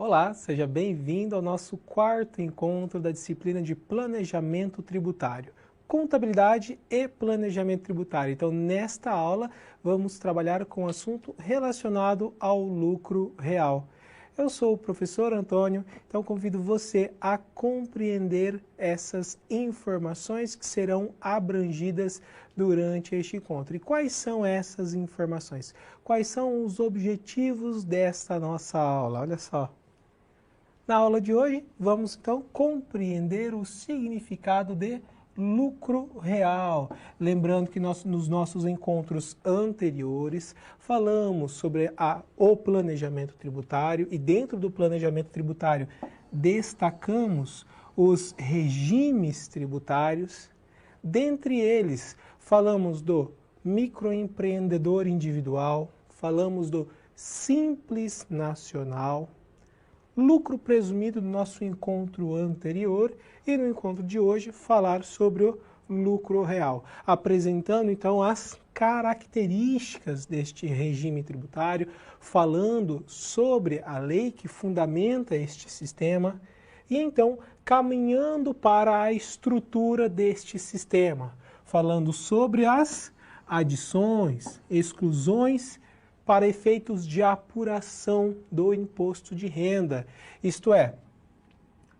Olá, seja bem-vindo ao nosso quarto encontro da disciplina de Planejamento Tributário, Contabilidade e Planejamento Tributário. Então, nesta aula, vamos trabalhar com um assunto relacionado ao lucro real. Eu sou o professor Antônio, então convido você a compreender essas informações que serão abrangidas durante este encontro. E quais são essas informações? Quais são os objetivos desta nossa aula? Olha só. Na aula de hoje, vamos então compreender o significado de lucro real. Lembrando que nos nossos encontros anteriores falamos sobre o planejamento tributário e dentro do planejamento tributário destacamos os regimes tributários. Dentre eles, falamos do microempreendedor individual, falamos do simples nacional, lucro presumido no nosso encontro anterior e no encontro de hoje falar sobre o lucro real, apresentando então as características deste regime tributário, falando sobre a lei que fundamenta este sistema e então caminhando para a estrutura deste sistema, falando sobre as adições, exclusões para efeitos de apuração do imposto de renda. Isto é,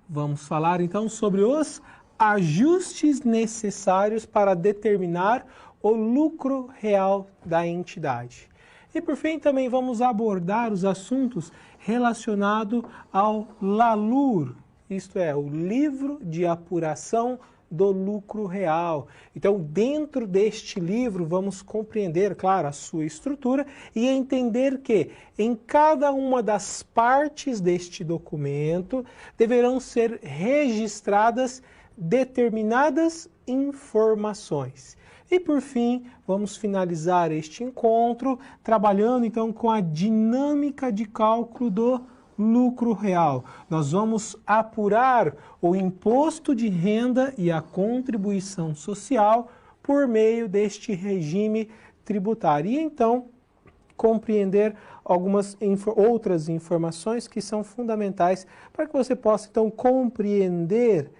vamos falar então sobre os ajustes necessários para determinar o lucro real da entidade. E por fim também vamos abordar os assuntos relacionados ao LALUR, isto é, o livro de apuração do lucro real. Então, dentro deste livro, vamos compreender, claro, a sua estrutura e entender que em cada uma das partes deste documento deverão ser registradas determinadas informações. E por fim, vamos finalizar este encontro trabalhando então com a dinâmica de cálculo do lucro real. Nós vamos apurar o imposto de renda e a contribuição social por meio deste regime tributário. E então, compreender algumas outras informações que são fundamentais para que você possa então compreender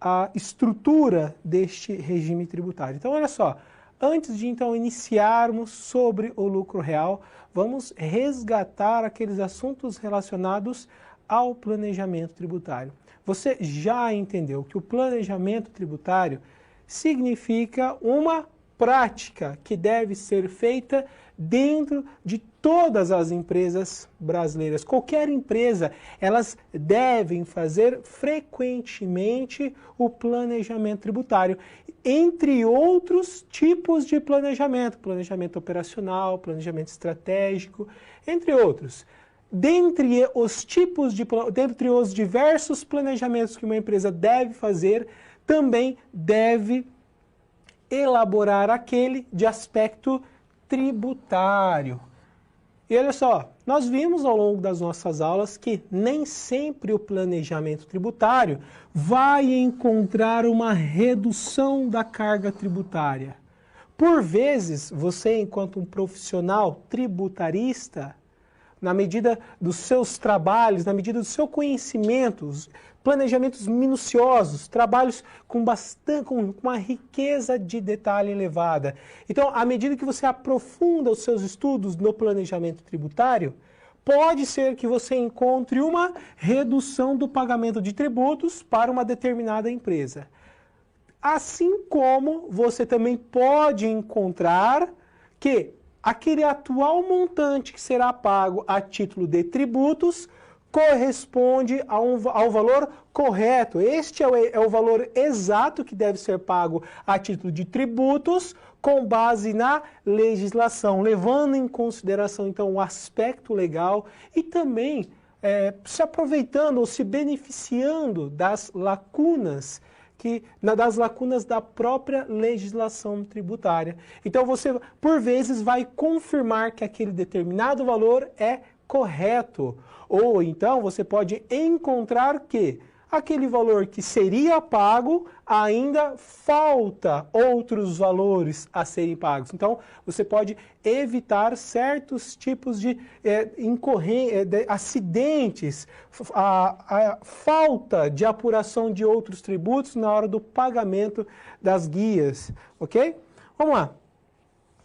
a estrutura deste regime tributário. Então, olha só, antes de então iniciarmos sobre o lucro real, vamos resgatar aqueles assuntos relacionados ao planejamento tributário. Você já entendeu que o planejamento tributário significa uma prática que deve ser feita dentro de todas as empresas brasileiras. Qualquer empresa, elas devem fazer frequentemente o planejamento tributário, entre outros tipos de planejamento, planejamento operacional, planejamento estratégico, entre outros. Dentre os diversos planejamentos que uma empresa deve fazer, também deve elaborar aquele de aspecto tributário. E olha só, nós vimos ao longo das nossas aulas que nem sempre o planejamento tributário vai encontrar uma redução da carga tributária. Por vezes, você, enquanto um profissional tributarista, na medida dos seus trabalhos, na medida do seu conhecimento, planejamentos minuciosos, trabalhos com uma riqueza de detalhe elevada. Então, à medida que você aprofunda os seus estudos no planejamento tributário, pode ser que você encontre uma redução do pagamento de tributos para uma determinada empresa. Assim como você também pode encontrar que aquele atual montante que será pago a título de tributos corresponde ao valor correto. Este é o valor exato que deve ser pago a título de tributos com base na legislação, levando em consideração então o aspecto legal e também se aproveitando ou se beneficiando das lacunas da própria legislação tributária. Então você, por vezes, vai confirmar que aquele determinado valor é correto. Ou então você pode encontrar que aquele valor que seria pago, ainda falta outros valores a serem pagos. Então, você pode evitar certos tipos de acidentes, a falta de apuração de outros tributos na hora do pagamento das guias, ok? Vamos lá.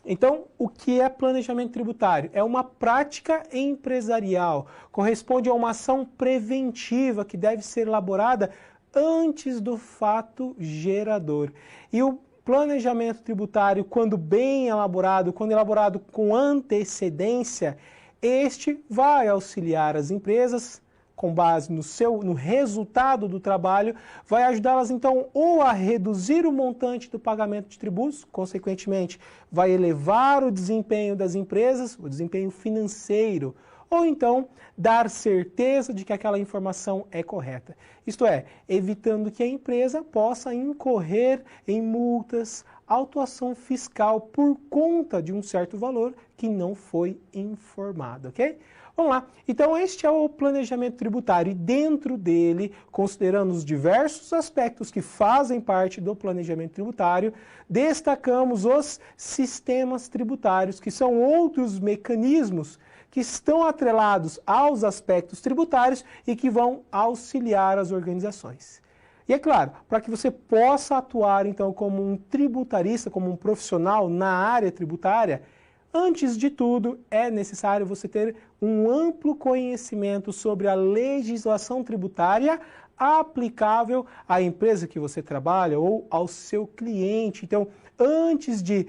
Então, o que é planejamento tributário? É uma prática empresarial, corresponde a uma ação preventiva que deve ser elaborada antes do fato gerador. E o planejamento tributário, quando bem elaborado, quando elaborado com antecedência, este vai auxiliar as empresas, com base no resultado do trabalho, vai ajudá-las então ou a reduzir o montante do pagamento de tributos, consequentemente vai elevar o desempenho das empresas, o desempenho financeiro, ou então dar certeza de que aquela informação é correta. Isto é, evitando que a empresa possa incorrer em multas, autuação fiscal por conta de um certo valor que não foi informado, ok? Vamos lá. Então, este é o planejamento tributário e dentro dele, considerando os diversos aspectos que fazem parte do planejamento tributário, destacamos os sistemas tributários, que são outros mecanismos que estão atrelados aos aspectos tributários e que vão auxiliar as organizações. E é claro, para que você possa atuar então como um tributarista, como um profissional na área tributária, antes de tudo, é necessário você ter um amplo conhecimento sobre a legislação tributária aplicável à empresa que você trabalha ou ao seu cliente. Então, antes de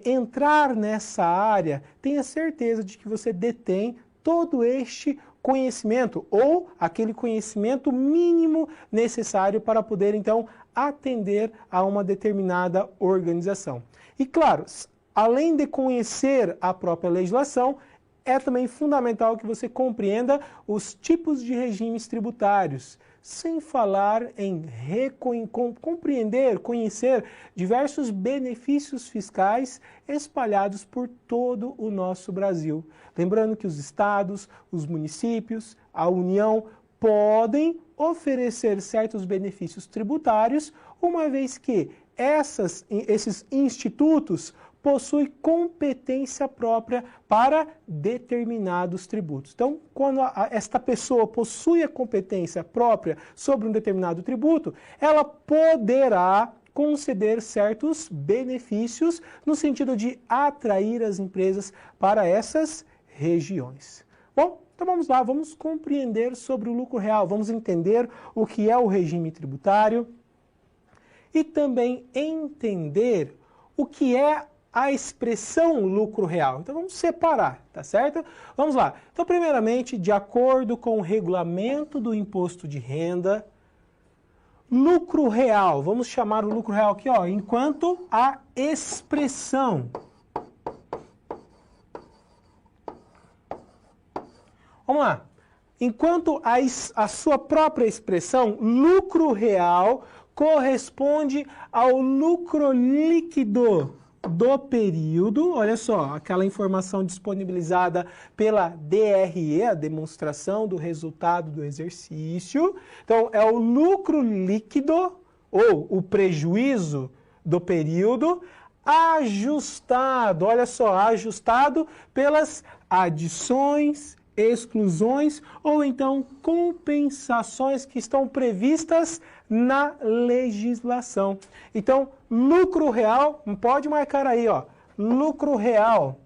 entrar nessa área, tenha certeza de que você detém todo este conhecimento ou aquele conhecimento mínimo necessário para poder, então, atender a uma determinada organização. E, claro, além de conhecer a própria legislação, é também fundamental que você compreenda os tipos de regimes tributários, sem falar em compreender, conhecer diversos benefícios fiscais espalhados por todo o nosso Brasil. Lembrando que os estados, os municípios, a União podem oferecer certos benefícios tributários, uma vez que esses institutos possui competência própria para determinados tributos. Então, quando esta pessoa possui a competência própria sobre um determinado tributo, ela poderá conceder certos benefícios no sentido de atrair as empresas para essas regiões. Bom, então vamos lá, vamos compreender sobre o lucro real, vamos entender o que é o regime tributário e também entender o que é a expressão lucro real. Então vamos separar, tá certo? Vamos lá. Então, primeiramente, de acordo com o regulamento do imposto de renda, lucro real, vamos chamar o lucro real aqui, ó, enquanto a expressão. Vamos lá. Enquanto a sua própria expressão, lucro real, corresponde ao lucro líquido do período, olha só, aquela informação disponibilizada pela DRE, a demonstração do resultado do exercício. Então, é o lucro líquido ou o prejuízo do período ajustado, olha só, ajustado pelas adições, exclusões ou então compensações que estão previstas na legislação. Então, lucro real, pode marcar aí, ó, lucro real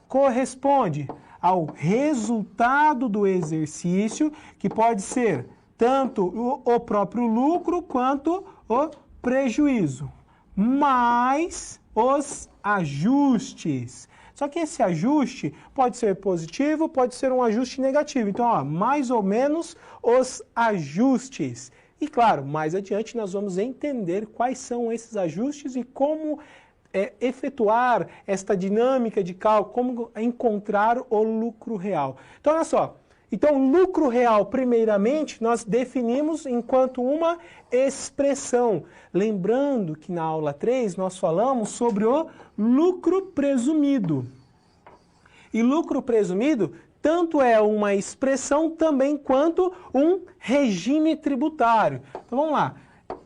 corresponde ao resultado do exercício, que pode ser tanto o próprio lucro quanto o prejuízo, mais os ajustes. Só que esse ajuste pode ser positivo, pode ser um ajuste negativo. Então, ó, mais ou menos os ajustes. E claro, mais adiante nós vamos entender quais são esses ajustes e como efetuar esta dinâmica de cálculo, como encontrar o lucro real. Então, olha só. Então, lucro real, primeiramente, nós definimos enquanto uma expressão. Lembrando que na aula 3 nós falamos sobre o lucro presumido. E lucro presumido tanto é uma expressão também quanto um regime tributário. Então vamos lá,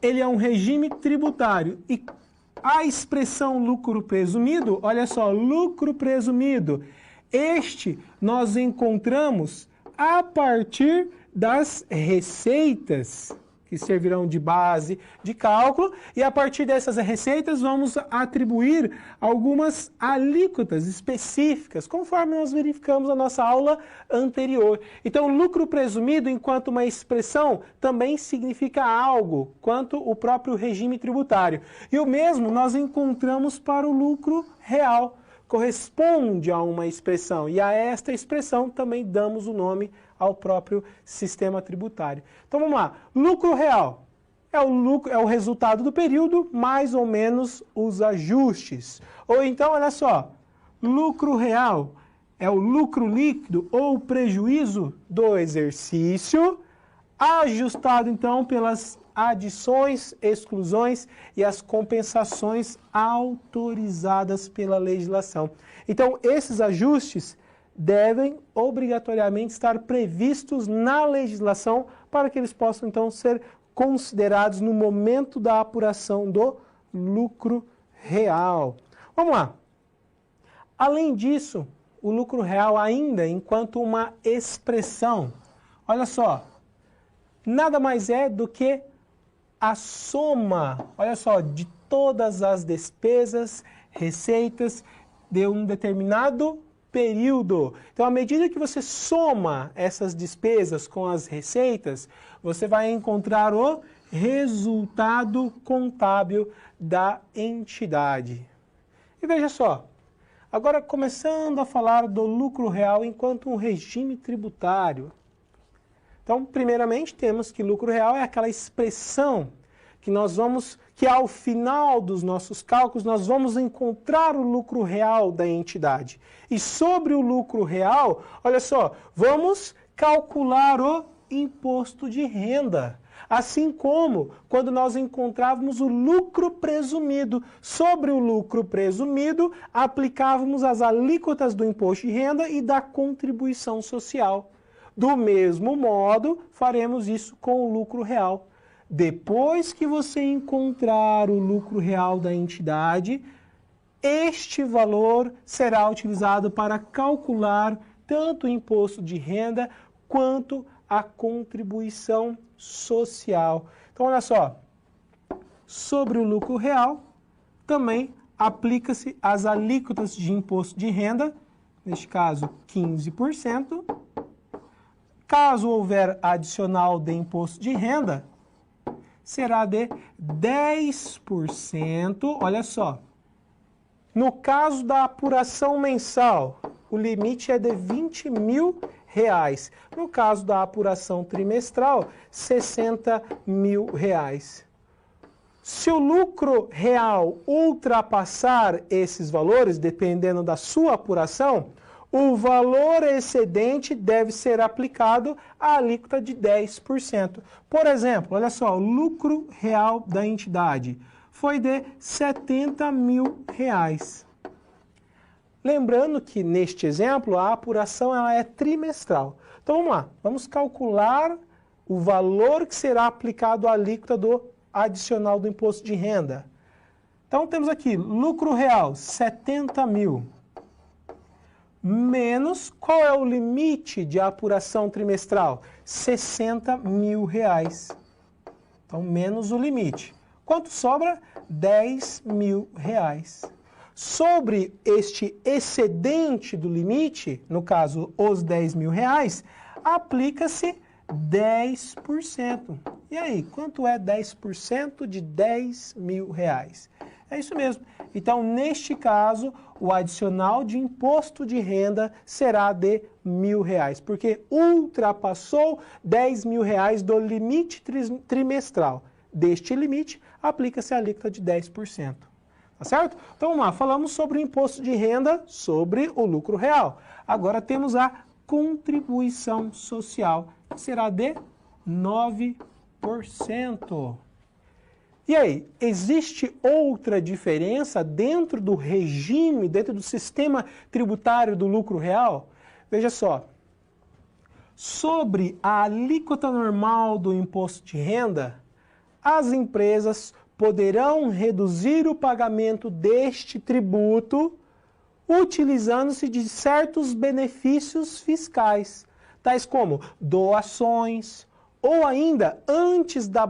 ele é um regime tributário e a expressão lucro presumido, olha só, lucro presumido, este nós encontramos a partir das receitas que servirão de base de cálculo, e a partir dessas receitas vamos atribuir algumas alíquotas específicas, conforme nós verificamos na nossa aula anterior. Então, lucro presumido, enquanto uma expressão, também significa algo, quanto o próprio regime tributário. E o mesmo nós encontramos para o lucro real, corresponde a uma expressão, e a esta expressão também damos o nome ao próprio sistema tributário. Então vamos lá, lucro real é o resultado do período, mais ou menos os ajustes. Ou então, olha só, lucro real é o lucro líquido ou prejuízo do exercício, ajustado então pelas adições, exclusões e as compensações autorizadas pela legislação. Então, esses ajustes devem obrigatoriamente estar previstos na legislação para que eles possam, então, ser considerados no momento da apuração do lucro real. Vamos lá. Além disso, o lucro real ainda, enquanto uma expressão, olha só, nada mais é do que a soma, olha só, de todas as despesas, receitas de um determinado período. Então, à medida que você soma essas despesas com as receitas, você vai encontrar o resultado contábil da entidade. E veja só, agora começando a falar do lucro real enquanto um regime tributário. Então, primeiramente, temos que lucro real é aquela expressão que ao final dos nossos cálculos, nós vamos encontrar o lucro real da entidade. E sobre o lucro real, olha só, vamos calcular o imposto de renda. Assim como quando nós encontrávamos o lucro presumido. Sobre o lucro presumido, aplicávamos as alíquotas do imposto de renda e da contribuição social. Do mesmo modo, faremos isso com o lucro real. Depois que você encontrar o lucro real da entidade, este valor será utilizado para calcular tanto o imposto de renda quanto a contribuição social. Então, olha só, sobre o lucro real, também aplica-se as alíquotas de imposto de renda, neste caso 15%. Caso houver adicional de imposto de renda, será de 10%, olha só. No caso da apuração mensal, o limite é de R$20 mil. No caso da apuração trimestral, R$60 mil. Se o lucro real ultrapassar esses valores, dependendo da sua apuração, o valor excedente deve ser aplicado à alíquota de 10%. Por exemplo, olha só, o lucro real da entidade foi de R$70 mil. Lembrando que, neste exemplo, a apuração ela é trimestral. Então, vamos lá. Vamos calcular o valor que será aplicado à alíquota do adicional do imposto de renda. Então, temos aqui lucro real, R$70 mil. Menos, qual é o limite de apuração trimestral? R$60 mil. Então, menos o limite. Quanto sobra? R$10 mil. Sobre este excedente do limite, no caso, os R$10 mil, aplica-se 10%. E aí, quanto é 10% de R$10 mil? É isso mesmo. Então, neste caso, o adicional de imposto de renda será de R$1.000, porque ultrapassou R$10 mil do limite trimestral. Deste limite, aplica-se a alíquota de 10%. Tá certo? Então, vamos lá. Falamos sobre o imposto de renda, sobre o lucro real. Agora temos a contribuição social, que será de 9%. E aí, existe outra diferença dentro do regime, dentro do sistema tributário do lucro real? Veja só, sobre a alíquota normal do imposto de renda, as empresas poderão reduzir o pagamento deste tributo utilizando-se de certos benefícios fiscais, tais como doações, ou ainda, antes da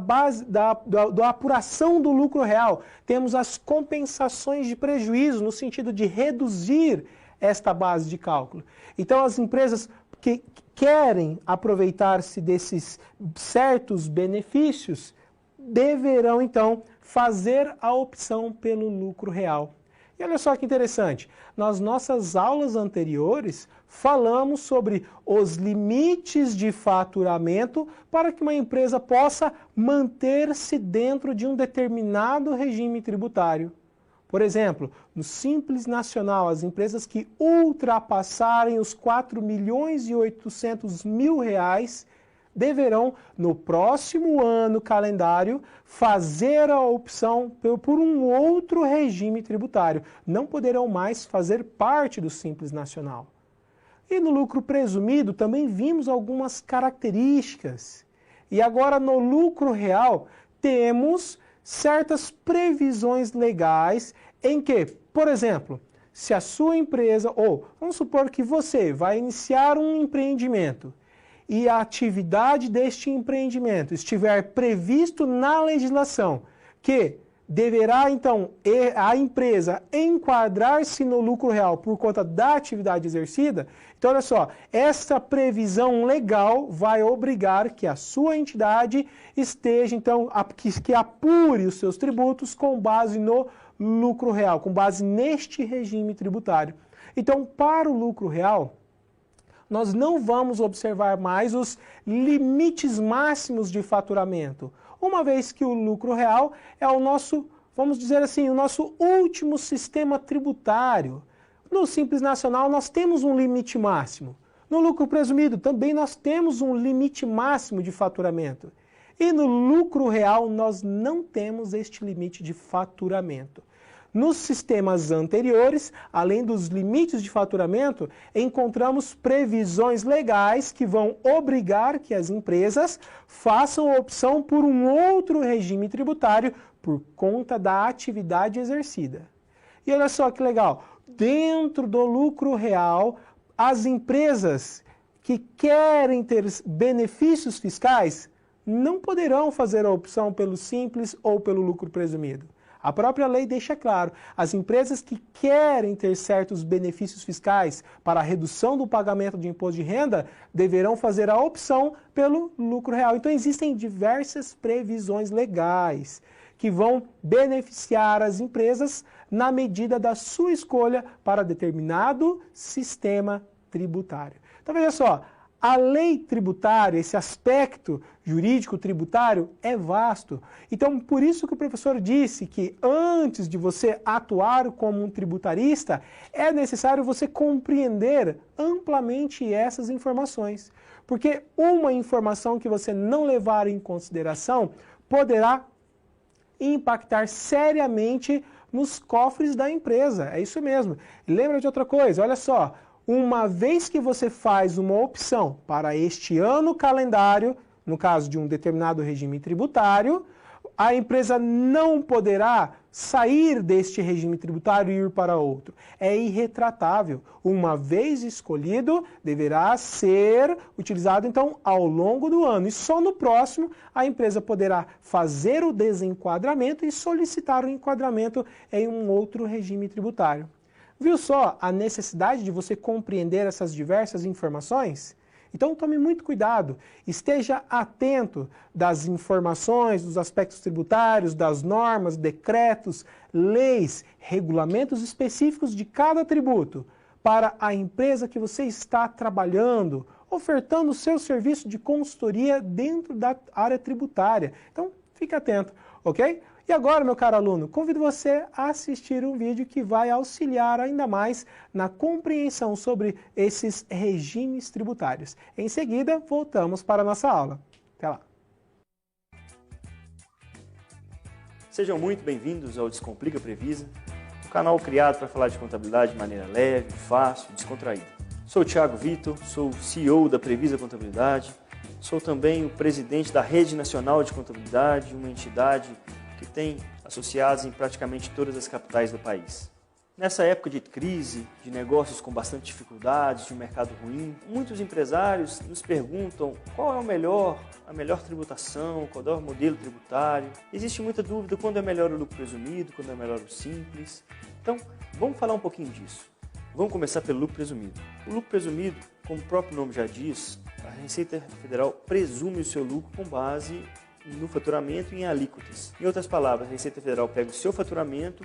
apuração do lucro real, temos as compensações de prejuízo, no sentido de reduzir esta base de cálculo. Então, as empresas que querem aproveitar-se desses certos benefícios, deverão, então, fazer a opção pelo lucro real. E olha só que interessante, nas nossas aulas anteriores, falamos sobre os limites de faturamento para que uma empresa possa manter-se dentro de um determinado regime tributário. Por exemplo, no Simples Nacional, as empresas que ultrapassarem os R$ 4.800.000 deverão, no próximo ano calendário, fazer a opção por um outro regime tributário. Não poderão mais fazer parte do Simples Nacional. E no lucro presumido também vimos algumas características. E agora no lucro real temos certas previsões legais em que, por exemplo, se a sua empresa, ou vamos supor que você vai iniciar um empreendimento, e a atividade deste empreendimento estiver previsto na legislação, que deverá, então, a empresa enquadrar-se no lucro real por conta da atividade exercida, então, olha só, essa previsão legal vai obrigar que a sua entidade esteja, então, que apure os seus tributos com base no lucro real, com base neste regime tributário. Então, para o lucro real, nós não vamos observar mais os limites máximos de faturamento, uma vez que o lucro real é o nosso, vamos dizer assim, o nosso último sistema tributário. No Simples Nacional nós temos um limite máximo. No lucro presumido também nós temos um limite máximo de faturamento. E no lucro real nós não temos este limite de faturamento. Nos sistemas anteriores, além dos limites de faturamento, encontramos previsões legais que vão obrigar que as empresas façam a opção por um outro regime tributário por conta da atividade exercida. E olha só que legal, dentro do lucro real, as empresas que querem ter benefícios fiscais não poderão fazer a opção pelo simples ou pelo lucro presumido. A própria lei deixa claro, as empresas que querem ter certos benefícios fiscais para a redução do pagamento de imposto de renda deverão fazer a opção pelo lucro real. Então existem diversas previsões legais que vão beneficiar as empresas na medida da sua escolha para determinado sistema tributário. Então veja só, a lei tributária, esse aspecto jurídico tributário é vasto. Então, por isso que o professor disse que antes de você atuar como um tributarista, é necessário você compreender amplamente essas informações. Porque uma informação que você não levar em consideração poderá impactar seriamente nos cofres da empresa. É isso mesmo. Lembra de outra coisa? Olha só. Uma vez que você faz uma opção para este ano calendário, no caso de um determinado regime tributário, a empresa não poderá sair deste regime tributário e ir para outro. É irretratável. Uma vez escolhido, deverá ser utilizado, então, ao longo do ano. E só no próximo, a empresa poderá fazer o desenquadramento e solicitar o enquadramento em um outro regime tributário. Viu só a necessidade de você compreender essas diversas informações? Então tome muito cuidado, esteja atento das informações, dos aspectos tributários, das normas, decretos, leis, regulamentos específicos de cada tributo para a empresa que você está trabalhando, ofertando o seu serviço de consultoria dentro da área tributária. Então fique atento, ok? E agora, meu caro aluno, convido você a assistir um vídeo que vai auxiliar ainda mais na compreensão sobre esses regimes tributários. Em seguida, voltamos para a nossa aula. Até lá! Sejam muito bem-vindos ao Descomplica Previsa, um canal criado para falar de contabilidade de maneira leve, fácil e descontraída. Sou o Thiago Vitor, sou o CEO da Previsa Contabilidade, sou também o presidente da Rede Nacional de Contabilidade, uma entidade que tem associados em praticamente todas as capitais do país. Nessa época de crise, de negócios com bastante dificuldades, de um mercado ruim, muitos empresários nos perguntam qual é a melhor tributação, qual é o modelo tributário. Existe muita dúvida quando é melhor o lucro presumido, quando é melhor o simples. Então, vamos falar um pouquinho disso. Vamos começar pelo lucro presumido. O lucro presumido, como o próprio nome já diz, a Receita Federal presume o seu lucro com base no faturamento e em alíquotas. Em outras palavras, a Receita Federal pega o seu faturamento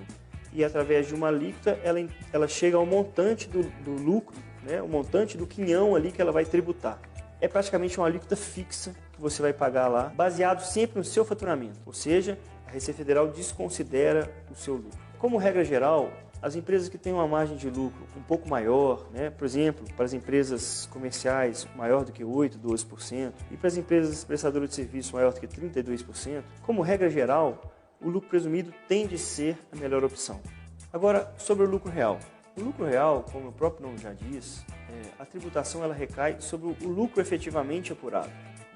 e através de uma alíquota ela chega ao montante do lucro, né, o montante do quinhão ali que ela vai tributar. É praticamente uma alíquota fixa que você vai pagar lá, baseado sempre no seu faturamento. Ou seja, a Receita Federal desconsidera o seu lucro. Como regra geral, as empresas que têm uma margem de lucro um pouco maior, né, por exemplo, para as empresas comerciais maior do que 8%, 12%, e para as empresas prestadoras de serviço maior do que 32%, como regra geral, o lucro presumido tende a ser a melhor opção. Agora, sobre o lucro real. O lucro real, como o próprio nome já diz, a tributação ela recai sobre o lucro efetivamente apurado,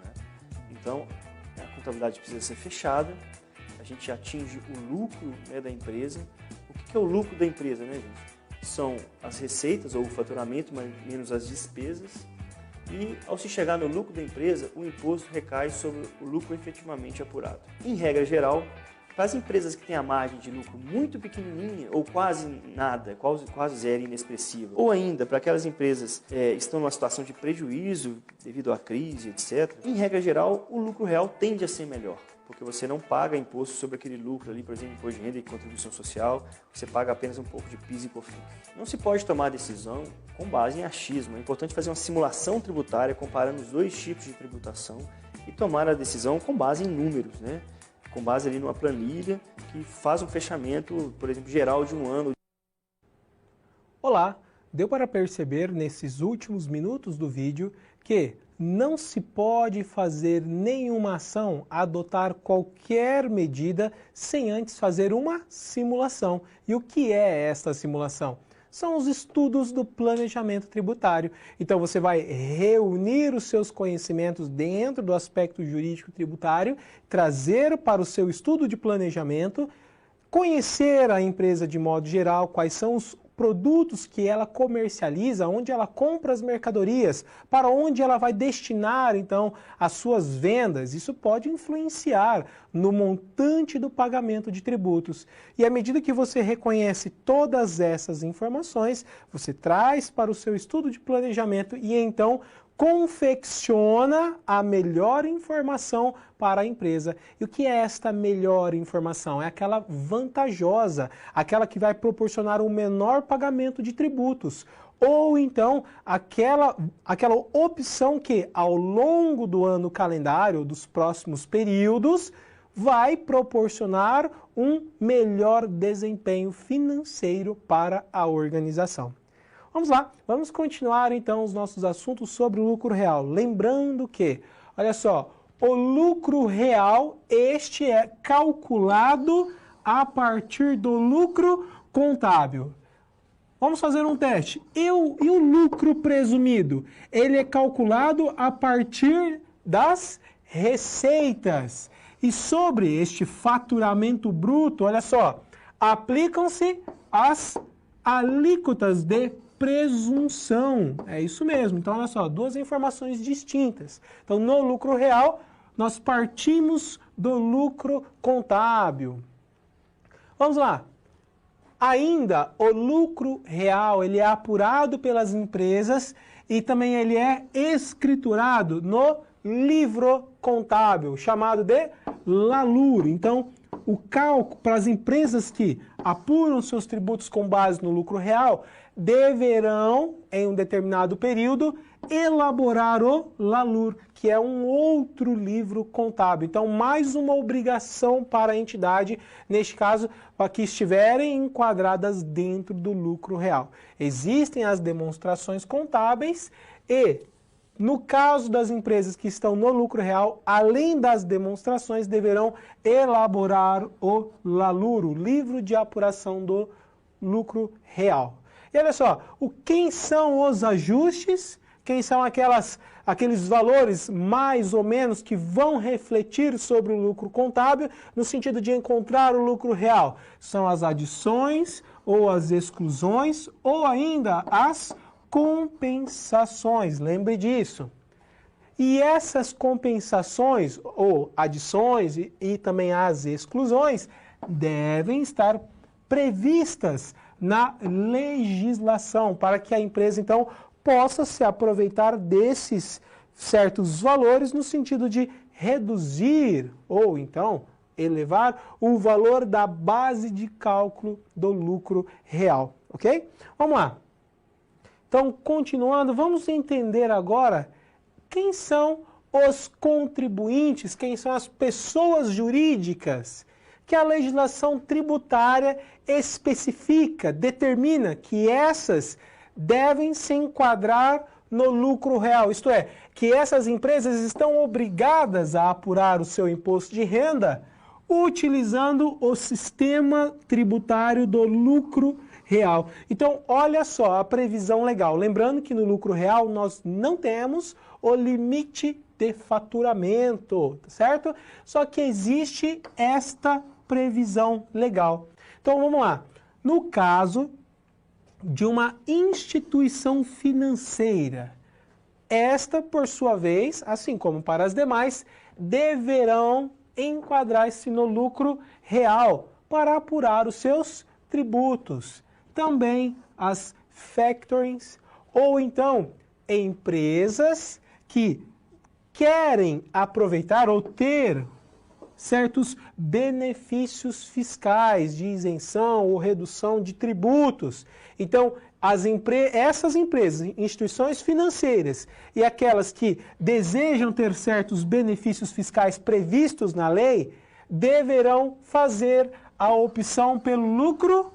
né? Então, a contabilidade precisa ser fechada, a gente atinge o lucro, né, da empresa. O que é o lucro da empresa, né, gente? São as receitas ou o faturamento menos as despesas. E, ao se chegar no lucro da empresa, o imposto recai sobre o lucro efetivamente apurado. Em regra geral, para as empresas que têm a margem de lucro muito pequenininha ou quase nada, quase zero, inexpressiva, ou ainda para aquelas empresas que estão numa situação de prejuízo devido à crise, etc., em regra geral, o lucro real tende a ser melhor, porque você não paga imposto sobre aquele lucro ali, por exemplo, imposto de renda e contribuição social, você paga apenas um pouco de PIS e COFINS. Não se pode tomar decisão com base em achismo, é importante fazer uma simulação tributária comparando os dois tipos de tributação e tomar a decisão com base em números, né? Com base ali numa planilha que faz um fechamento, por exemplo, geral de um ano. Olá, deu para perceber nesses últimos minutos do vídeo que não se pode fazer nenhuma ação, adotar qualquer medida sem antes fazer uma simulação. E o que é esta simulação? São os estudos do planejamento tributário. Então você vai reunir os seus conhecimentos dentro do aspecto jurídico tributário, trazer para o seu estudo de planejamento, conhecer a empresa de modo geral, quais são os produtos que ela comercializa, onde ela compra as mercadorias, para onde ela vai destinar, então, as suas vendas. Isso pode influenciar no montante do pagamento de tributos. E à medida que você reconhece todas essas informações, você traz para o seu estudo de planejamento e, então, confecciona a melhor informação para a empresa. E o que é esta melhor informação? É aquela vantajosa, aquela que vai proporcionar um menor pagamento de tributos. Ou então, aquela opção que, ao longo do ano calendário, dos próximos períodos, vai proporcionar um melhor desempenho financeiro para a organização. Vamos lá, vamos continuar então os nossos assuntos sobre o lucro real. Lembrando que, olha só, o lucro real, este é calculado a partir do lucro contábil. Vamos fazer um teste. E o lucro presumido? Ele é calculado a partir das receitas. E sobre este faturamento bruto, olha só, aplicam-se as alíquotas de presunção. É isso mesmo. Então, olha só, duas informações distintas. Então, no lucro real, nós partimos do lucro contábil. Vamos lá. Ainda, o lucro real, ele é apurado pelas empresas e também ele é escriturado no livro contábil, chamado de LALUR. Então, o cálculo para as empresas que apuram seus tributos com base no lucro real deverão, em um determinado período, elaborar o LALUR, que é um outro livro contábil. Então, mais uma obrigação para a entidade, neste caso, para que estiverem enquadradas dentro do lucro real. Existem as demonstrações contábeis e, no caso das empresas que estão no lucro real, além das demonstrações, deverão elaborar o LALUR, o livro de apuração do lucro real. E olha só, quem são os ajustes? Quem são aqueles valores mais ou menos que vão refletir sobre o lucro contábil no sentido de encontrar o lucro real? São as adições ou as exclusões ou ainda as compensações. Lembre disso. E essas compensações ou adições e também as exclusões devem estar previstas na legislação para que a empresa, então, possa se aproveitar desses certos valores no sentido de reduzir ou, então, elevar o valor da base de cálculo do lucro real, ok? Vamos lá. Então, continuando, vamos entender agora quem são os contribuintes, quem são as pessoas jurídicas que a legislação tributária especifica, determina que essas devem se enquadrar no lucro real. Isto é, que essas empresas estão obrigadas a apurar o seu imposto de renda utilizando o sistema tributário do lucro real. Então, olha só a previsão legal. Lembrando que no lucro real nós não temos o limite de faturamento, certo? Só que existe esta previsão legal. Então, vamos lá. No caso de uma instituição financeira, esta, por sua vez, assim como para as demais, deverão enquadrar-se no lucro real para apurar os seus tributos. Também as factorings, ou então empresas que querem aproveitar ou ter certos benefícios fiscais de isenção ou redução de tributos. Então, essas empresas, instituições financeiras e aquelas que desejam ter certos benefícios fiscais previstos na lei, deverão fazer a opção pelo lucro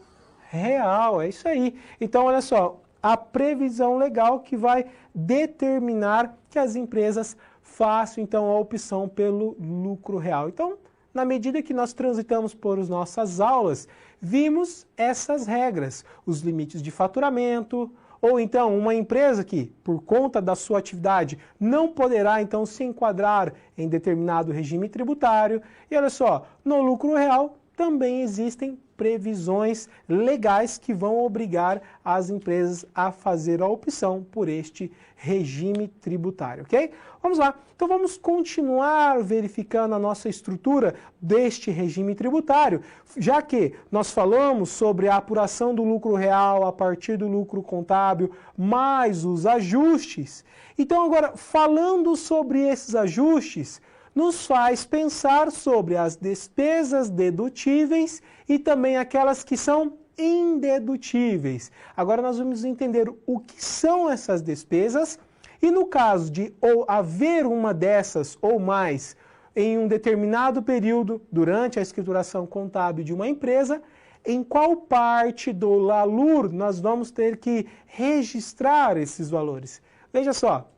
real. É isso aí. Então, olha só, a previsão legal que vai determinar que as empresas façam, então, a opção pelo lucro real. Então, na medida que nós transitamos por nossas aulas, vimos essas regras, os limites de faturamento, ou então uma empresa que, por conta da sua atividade, não poderá, então, se enquadrar em determinado regime tributário. E olha só, no lucro real também existem previsões legais que vão obrigar as empresas a fazer a opção por este regime tributário, ok? Vamos lá. Então vamos continuar verificando a nossa estrutura deste regime tributário, já que nós falamos sobre a apuração do lucro real a partir do lucro contábil, mais os ajustes. Então agora, falando sobre esses ajustes, nos faz pensar sobre as despesas dedutíveis e também aquelas que são indedutíveis. Agora nós vamos entender o que são essas despesas e no caso de haver uma dessas ou mais em um determinado período durante a escrituração contábil de uma empresa, em qual parte do LALUR nós vamos ter que registrar esses valores. Veja só.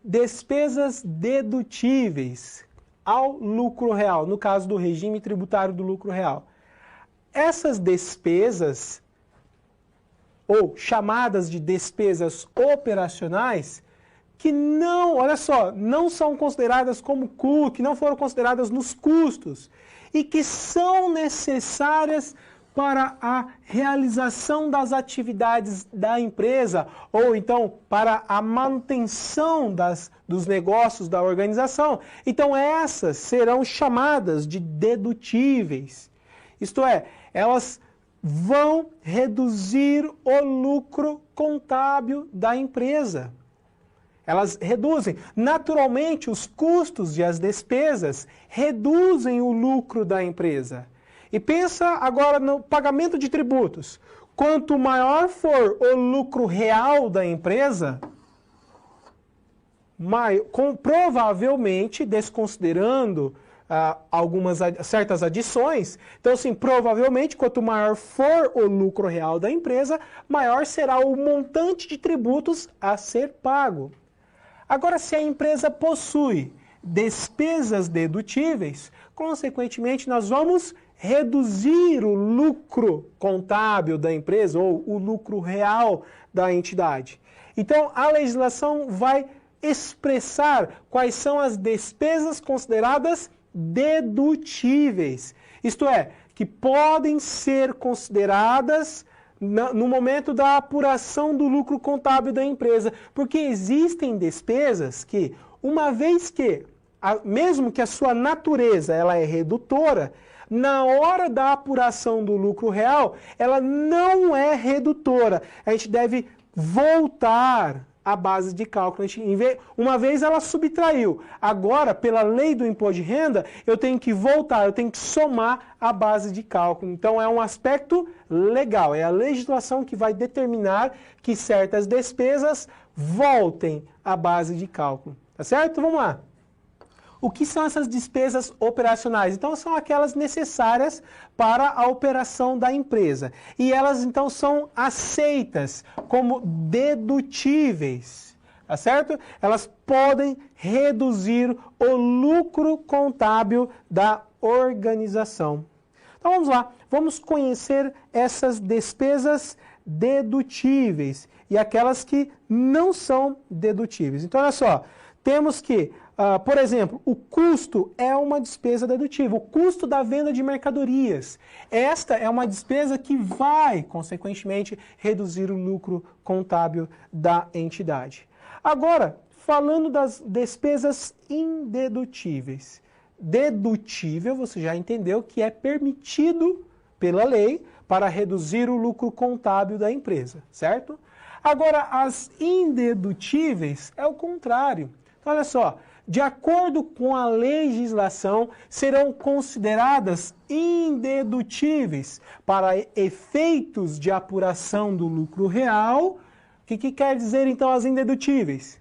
Despesas dedutíveis ao lucro real, no caso do regime tributário do lucro real. Essas despesas, ou chamadas de despesas operacionais, que não, olha só, não são consideradas como custo, que não foram consideradas nos custos, e que são necessárias para a realização das atividades da empresa, ou então para a manutenção dos negócios da organização. Então essas serão chamadas de dedutíveis. Isto é, elas vão reduzir o lucro contábil da empresa. Elas reduzem. Naturalmente, os custos e as despesas reduzem o lucro da empresa. E pensa agora no pagamento de tributos. Quanto maior for o lucro real da empresa, provavelmente, desconsiderando certas adições, então, assim, provavelmente, quanto maior for o lucro real da empresa, maior será o montante de tributos a ser pago. Agora, se a empresa possui despesas dedutíveis, consequentemente, nós vamos reduzir o lucro contábil da empresa ou o lucro real da entidade. Então, a legislação vai expressar quais são as despesas consideradas dedutíveis. Isto é, que podem ser consideradas no momento da apuração do lucro contábil da empresa. Porque existem despesas que, uma vez que, mesmo que a sua natureza ela é redutora, na hora da apuração do lucro real, ela não é redutora. A gente deve voltar à base de cálculo. Uma vez ela subtraiu. Agora, pela lei do imposto de renda, eu tenho que voltar, eu tenho que somar a base de cálculo. Então, é um aspecto legal. É a legislação que vai determinar que certas despesas voltem à base de cálculo. Tá certo? Vamos lá. O que são essas despesas operacionais? Então, são aquelas necessárias para a operação da empresa. E elas, então, são aceitas como dedutíveis, tá certo? Elas podem reduzir o lucro contábil da organização. Então, vamos lá. Vamos conhecer essas despesas dedutíveis e aquelas que não são dedutíveis. Então, olha só. Temos que, por exemplo, o custo é uma despesa dedutível, o custo da venda de mercadorias. Esta é uma despesa que vai, consequentemente, reduzir o lucro contábil da entidade. Agora, falando das despesas indedutíveis. Dedutível, você já entendeu que é permitido pela lei para reduzir o lucro contábil da empresa, certo? Agora, as indedutíveis é o contrário. Olha só, de acordo com a legislação, serão consideradas indedutíveis para efeitos de apuração do lucro real. O que quer dizer, então, as indedutíveis?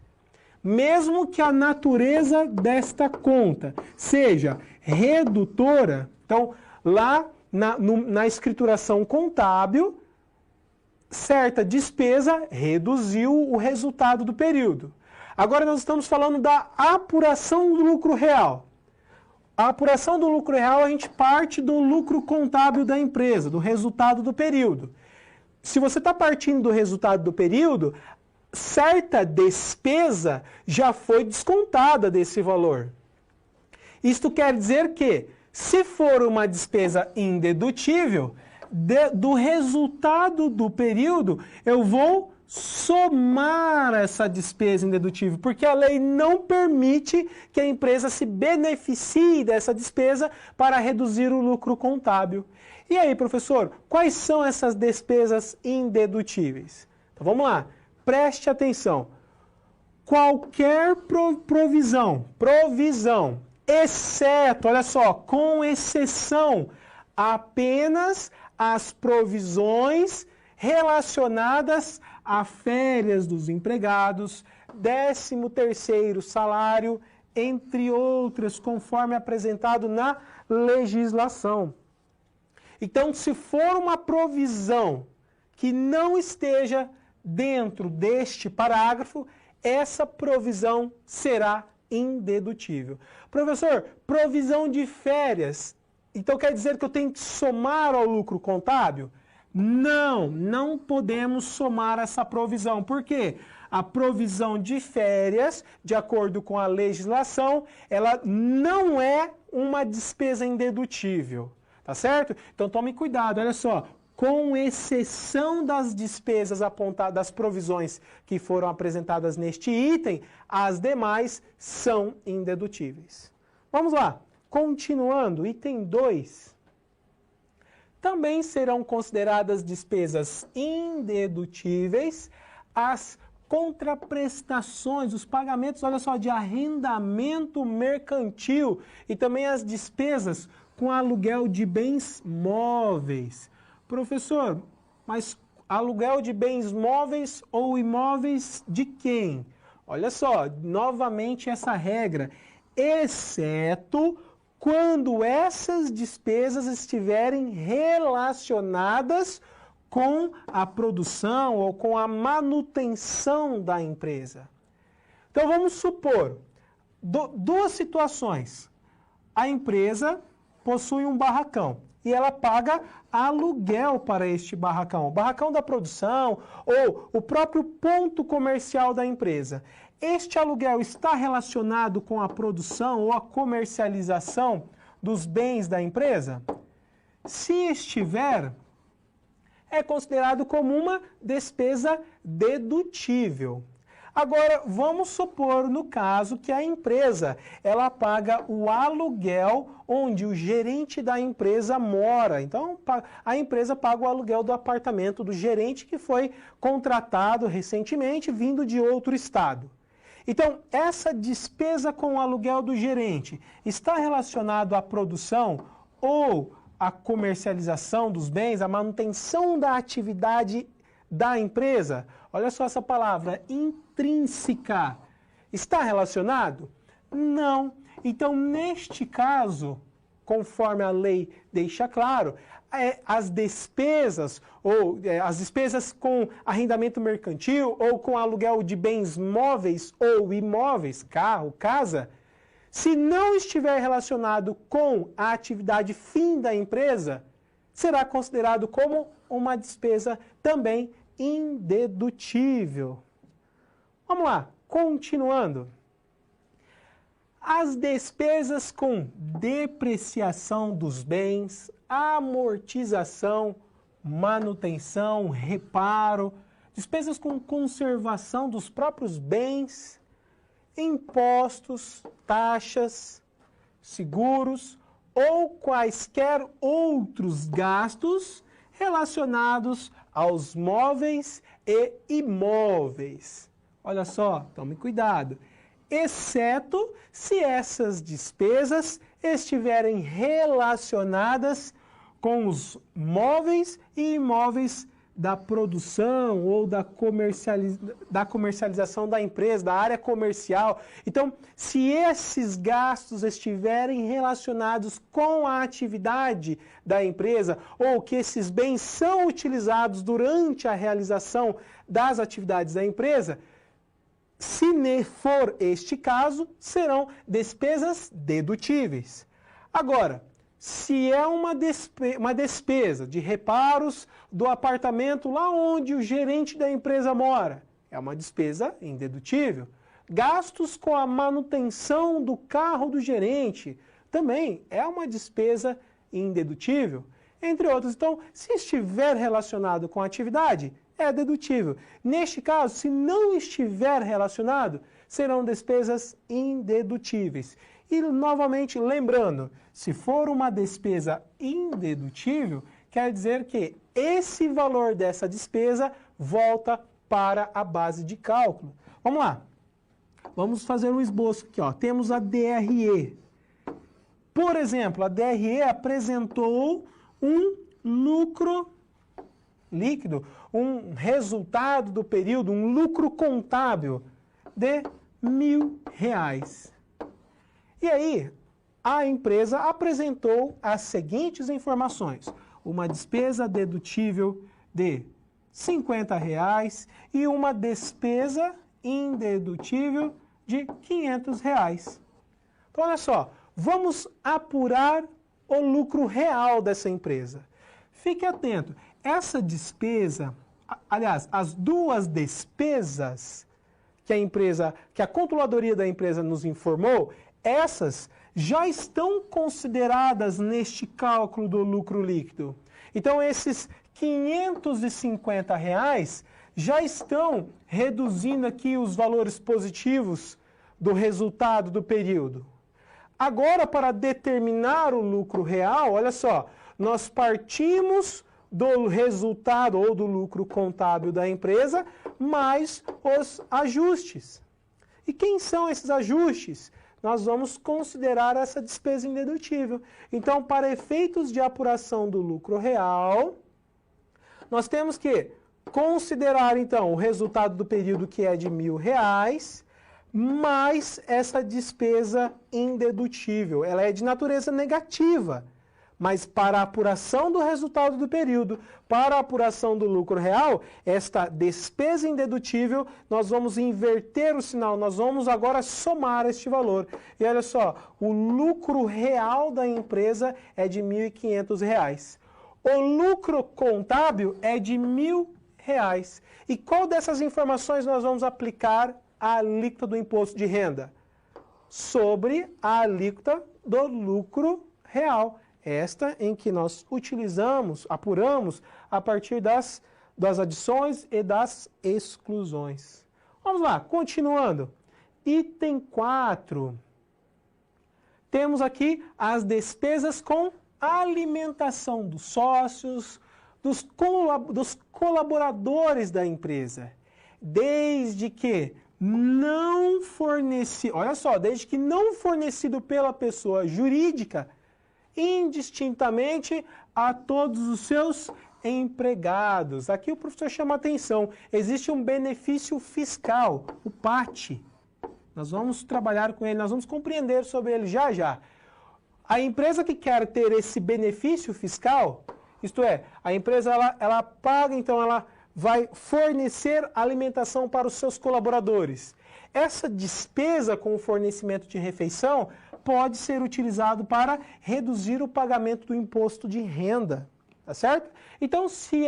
Mesmo que a natureza desta conta seja redutora, então, lá na escrituração contábil, certa despesa reduziu o resultado do período. Agora nós estamos falando da apuração do lucro real. A apuração do lucro real, a gente parte do lucro contábil da empresa, do resultado do período. Se você está partindo do resultado do período, certa despesa já foi descontada desse valor. Isto quer dizer que, se for uma despesa indedutível, do resultado do período, eu vou somar essa despesa indedutível, porque a lei não permite que a empresa se beneficie dessa despesa para reduzir o lucro contábil. E aí, professor, quais são essas despesas indedutíveis? Então vamos lá, preste atenção. Qualquer provisão, exceto, olha só, com exceção apenas as provisões relacionadas a férias dos empregados, 13º salário, entre outras, conforme apresentado na legislação. Então, se for uma provisão que não esteja dentro deste parágrafo, essa provisão será indedutível. Professor, provisão de férias, então quer dizer que eu tenho que somar ao lucro contábil? Não podemos somar essa provisão. Por quê? A provisão de férias, de acordo com a legislação, ela não é uma despesa indedutível, tá certo? Então tome cuidado, olha só, com exceção das despesas apontadas, das provisões que foram apresentadas neste item, as demais são indedutíveis. Vamos lá, continuando, item 2. Também serão consideradas despesas indedutíveis as contraprestações, os pagamentos, olha só, de arrendamento mercantil e também as despesas com aluguel de bens móveis. Professor, mas aluguel de bens móveis ou imóveis de quem? Olha só, novamente essa regra, exceto quando essas despesas estiverem relacionadas com a produção ou com a manutenção da empresa. Então vamos supor duas situações. A empresa possui um barracão e ela paga aluguel para este barracão. O barracão da produção ou o próprio ponto comercial da empresa. Este aluguel está relacionado com a produção ou a comercialização dos bens da empresa? Se estiver, é considerado como uma despesa dedutível. Agora, vamos supor, no caso, que a empresa ela paga o aluguel onde o gerente da empresa mora. Então, a empresa paga o aluguel do apartamento do gerente que foi contratado recentemente, vindo de outro estado. Então, essa despesa com o aluguel do gerente está relacionado à produção ou à comercialização dos bens, à manutenção da atividade da empresa? Olha só essa palavra, intrínseca. Está relacionado? Não. Então, neste caso, conforme a lei deixa claro, as despesas as despesas com arrendamento mercantil ou com aluguel de bens móveis ou imóveis, carro, casa, se não estiver relacionado com a atividade fim da empresa, será considerado como uma despesa também indedutível. Vamos lá, continuando. As despesas com depreciação dos bens, amortização, manutenção, reparo, despesas com conservação dos próprios bens, impostos, taxas, seguros ou quaisquer outros gastos relacionados aos móveis e imóveis. Olha só, tome cuidado. Exceto se essas despesas estiverem relacionadas com os móveis e imóveis da produção ou da comercialização da empresa, da área comercial. Então, se esses gastos estiverem relacionados com a atividade da empresa ou que esses bens são utilizados durante a realização das atividades da empresa, se for este caso, serão despesas dedutíveis. Agora, se é uma despesa de reparos do apartamento lá onde o gerente da empresa mora, é uma despesa indedutível. Gastos com a manutenção do carro do gerente também é uma despesa indedutível, entre outros. Então, se estiver relacionado com a atividade, é dedutível. Neste caso, se não estiver relacionado, serão despesas indedutíveis. E, novamente, lembrando, se for uma despesa indedutível, quer dizer que esse valor dessa despesa volta para a base de cálculo. Vamos lá. Vamos fazer um esboço aqui, ó. Temos a DRE. Por exemplo, a DRE apresentou um lucro líquido, um resultado do período, um lucro contábil de R$1.000. E aí, a empresa apresentou as seguintes informações. Uma despesa dedutível de R$50 e uma despesa indedutível de R$500. Então, olha só, vamos apurar o lucro real dessa empresa. Fique atento, essa despesa, aliás, as duas despesas que a controladoria da empresa nos informou, essas já estão consideradas neste cálculo do lucro líquido. Então, esses R$550 já estão reduzindo aqui os valores positivos do resultado do período. Agora, para determinar o lucro real, olha só, nós partimos do resultado ou do lucro contábil da empresa, mais os ajustes. E quem são esses ajustes? Nós vamos considerar essa despesa indedutível. Então, para efeitos de apuração do lucro real, nós temos que considerar, então, o resultado do período que é de R$1.000, mais essa despesa indedutível. Ela é de natureza negativa, Mas para a apuração do resultado do período, para a apuração do lucro real, esta despesa indedutível, nós vamos inverter o sinal, nós vamos agora somar este valor. E olha só, o lucro real da empresa é de R$ 1.500. O lucro contábil é de R$ 1.000. E qual dessas informações nós vamos aplicar à alíquota do imposto de renda? Sobre a alíquota do lucro real. Esta em que nós utilizamos, apuramos a partir das adições e das exclusões. Vamos lá, continuando. Item 4. Temos aqui as despesas com alimentação dos sócios, dos colaboradores da empresa. Desde que não fornecido, olha só, desde que não fornecido pela pessoa jurídica, indistintamente a todos os seus empregados. Aqui o professor chama a atenção, existe um benefício fiscal, o PAT. Nós vamos trabalhar com ele, nós vamos compreender sobre ele já já. A empresa que quer ter esse benefício fiscal, isto é, a empresa ela paga, então ela vai fornecer alimentação para os seus colaboradores. Essa despesa com o fornecimento de refeição pode ser utilizado para reduzir o pagamento do imposto de renda, tá certo? Então, se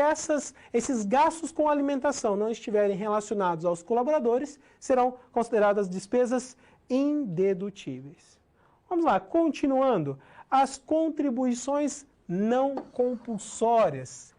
esses gastos com alimentação não estiverem relacionados aos colaboradores, serão consideradas despesas indedutíveis. Vamos lá, continuando. As contribuições não compulsórias,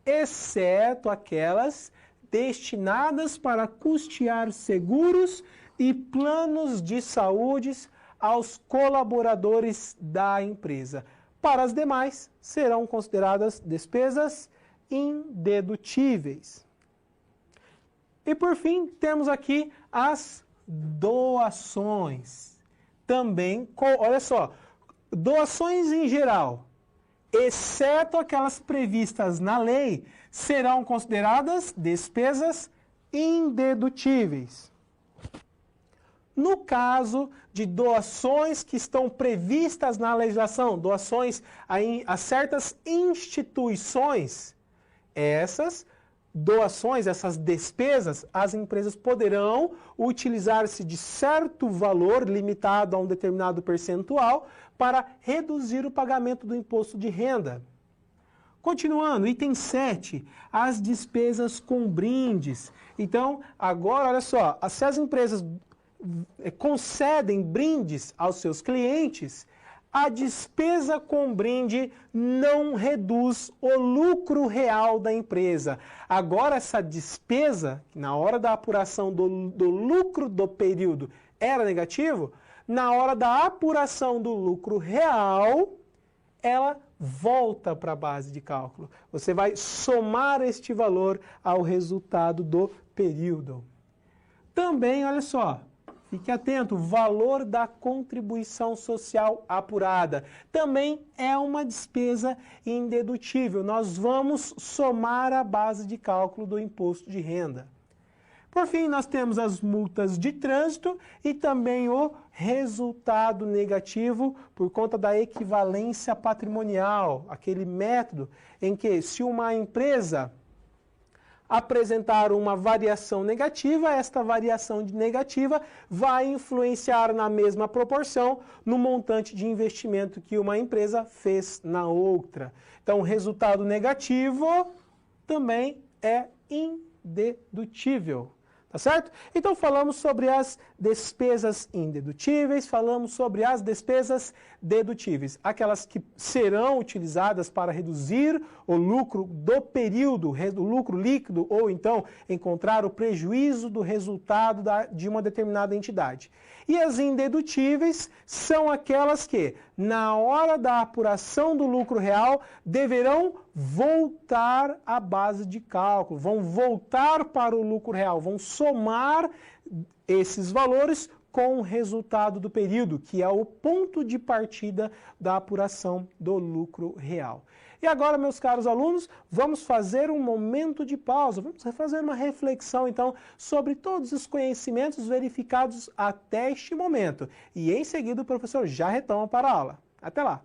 exceto aquelas destinadas para custear seguros e planos de saúde aos colaboradores da empresa. Para as demais, serão consideradas despesas indedutíveis. E por fim, temos aqui as doações. Também, olha só, doações em geral, exceto aquelas previstas na lei, serão consideradas despesas indedutíveis. No caso de doações que estão previstas na legislação, doações a certas instituições, essas doações, essas despesas, as empresas poderão utilizar-se de certo valor limitado a um determinado percentual para reduzir o pagamento do imposto de renda. Continuando, item 7, as despesas com brindes. Então, agora, olha só, se as empresas concedem brindes aos seus clientes, a despesa com brinde não reduz o lucro real da empresa. Agora, essa despesa, na hora da apuração do lucro do período, era negativo, na hora da apuração do lucro real, ela volta para a base de cálculo. Você vai somar este valor ao resultado do período. Também, olha só, fique atento, valor da contribuição social apurada. Também é uma despesa indedutível. Nós vamos somar a base de cálculo do imposto de renda. Por fim, nós temos as multas de trânsito e também o resultado negativo por conta da equivalência patrimonial, aquele método em que se uma empresa apresentar uma variação negativa, esta variação negativa vai influenciar na mesma proporção no montante de investimento que uma empresa fez na outra. Então, o resultado negativo também é indedutível. Tá certo? Então, falamos sobre as despesas indedutíveis, falamos sobre as despesas dedutíveis, aquelas que serão utilizadas para reduzir o lucro do período, o lucro líquido, ou então encontrar o prejuízo do resultado de uma determinada entidade. E as indedutíveis são aquelas que, na hora da apuração do lucro real, deverão voltar à base de cálculo, vão voltar para o lucro real, vão somar esses valores com o resultado do período, que é o ponto de partida da apuração do lucro real. E agora, meus caros alunos, vamos fazer um momento de pausa, vamos fazer uma reflexão, então, sobre todos os conhecimentos verificados até este momento. E, em seguida, o professor já retoma para a aula. Até lá!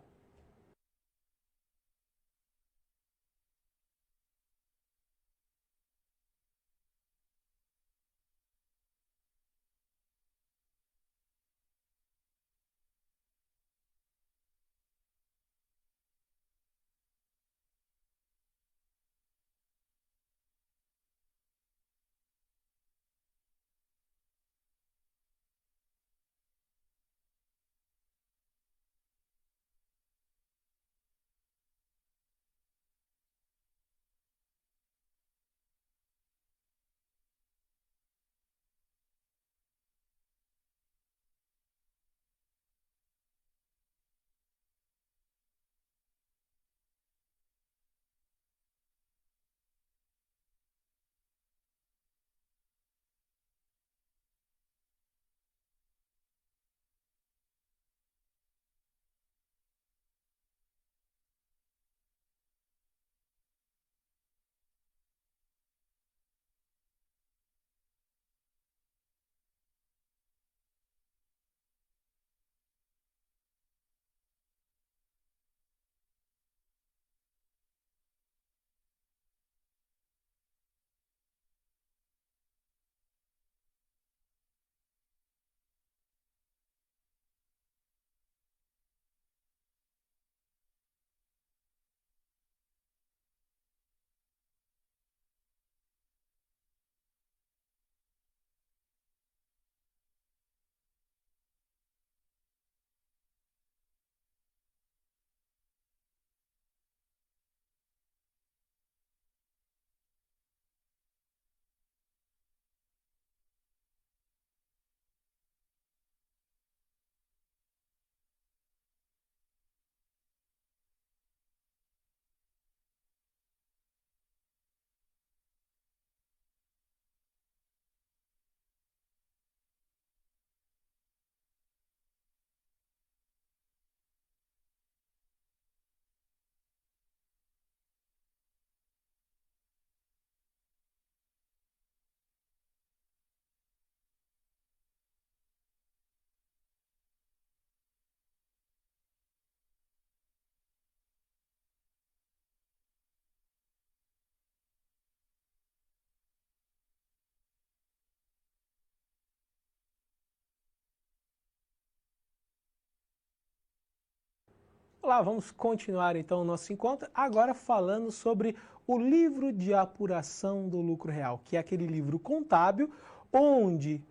Olá, vamos continuar então o nosso encontro, agora falando sobre o livro de apuração do lucro real, que é aquele livro contábil onde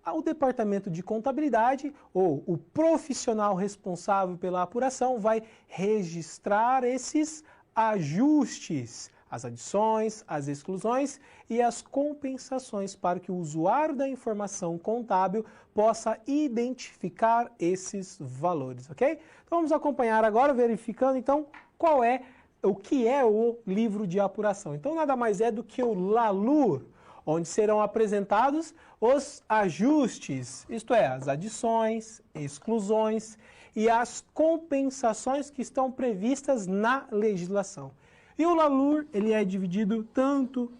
o departamento de contabilidade ou o profissional responsável pela apuração vai registrar esses ajustes, as adições, as exclusões e as compensações para que o usuário da informação contábil possa identificar esses valores, ok? Então vamos acompanhar agora, verificando então o que é o livro de apuração. Então nada mais é do que o LALUR, onde serão apresentados os ajustes, isto é, as adições, exclusões e as compensações que estão previstas na legislação. E o LALUR, ele é dividido tanto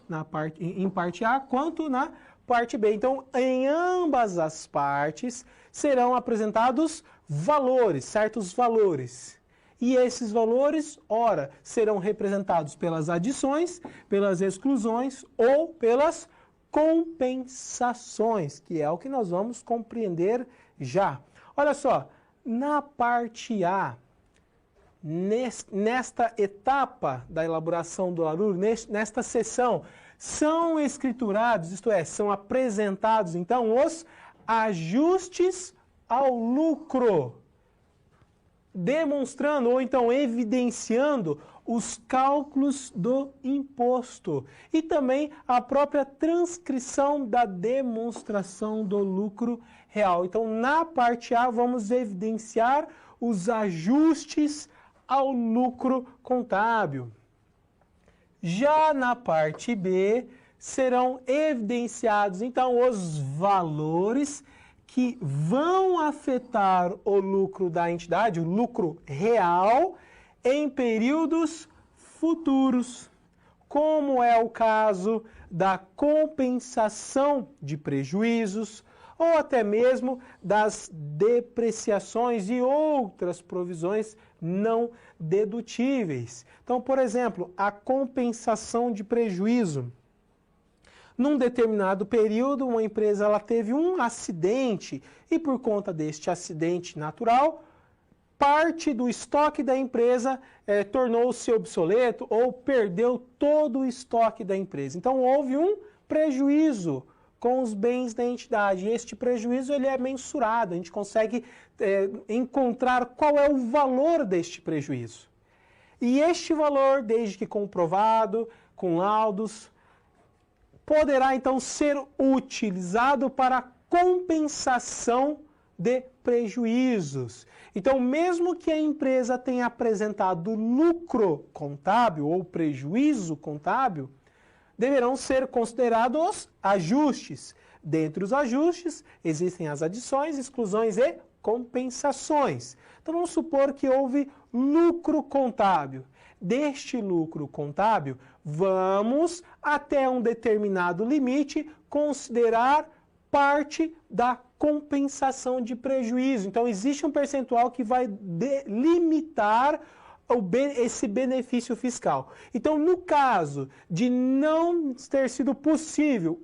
em parte A quanto na parte B. Então, em ambas as partes serão apresentados valores, certos valores. E esses valores, ora, serão representados pelas adições, pelas exclusões ou pelas compensações, que é o que nós vamos compreender já. Olha só, na parte A, nesta etapa da elaboração do LALUR, nesta seção, são escriturados, isto é, são apresentados, então, os ajustes ao lucro, demonstrando ou então evidenciando os cálculos do imposto e também a própria transcrição da demonstração do lucro real. Então, na parte A, vamos evidenciar os ajustes ao lucro contábil. Já na parte B, serão evidenciados, então, os valores que vão afetar o lucro da entidade, o lucro real, em períodos futuros, como é o caso da compensação de prejuízos, ou até mesmo das depreciações e outras provisões não dedutíveis. Então, por exemplo, a compensação de prejuízo. Num determinado período, uma empresa teve um acidente e, por conta deste acidente natural, parte do estoque da empresa tornou-se obsoleto ou perdeu todo o estoque da empresa. Então, houve um prejuízo com os bens da entidade. E este prejuízo ele é mensurado, a gente consegue encontrar qual é o valor deste prejuízo. E este valor, desde que comprovado, com laudos, poderá então ser utilizado para compensação de prejuízos. Então, mesmo que a empresa tenha apresentado lucro contábil ou prejuízo contábil, deverão ser considerados os ajustes. Dentre os ajustes, existem as adições, exclusões e compensações. Então, vamos supor que houve lucro contábil. Deste lucro contábil, vamos, até um determinado limite, considerar parte da compensação de prejuízo. Então, existe um percentual que vai delimitar esse benefício fiscal. Então, no caso de não ter sido possível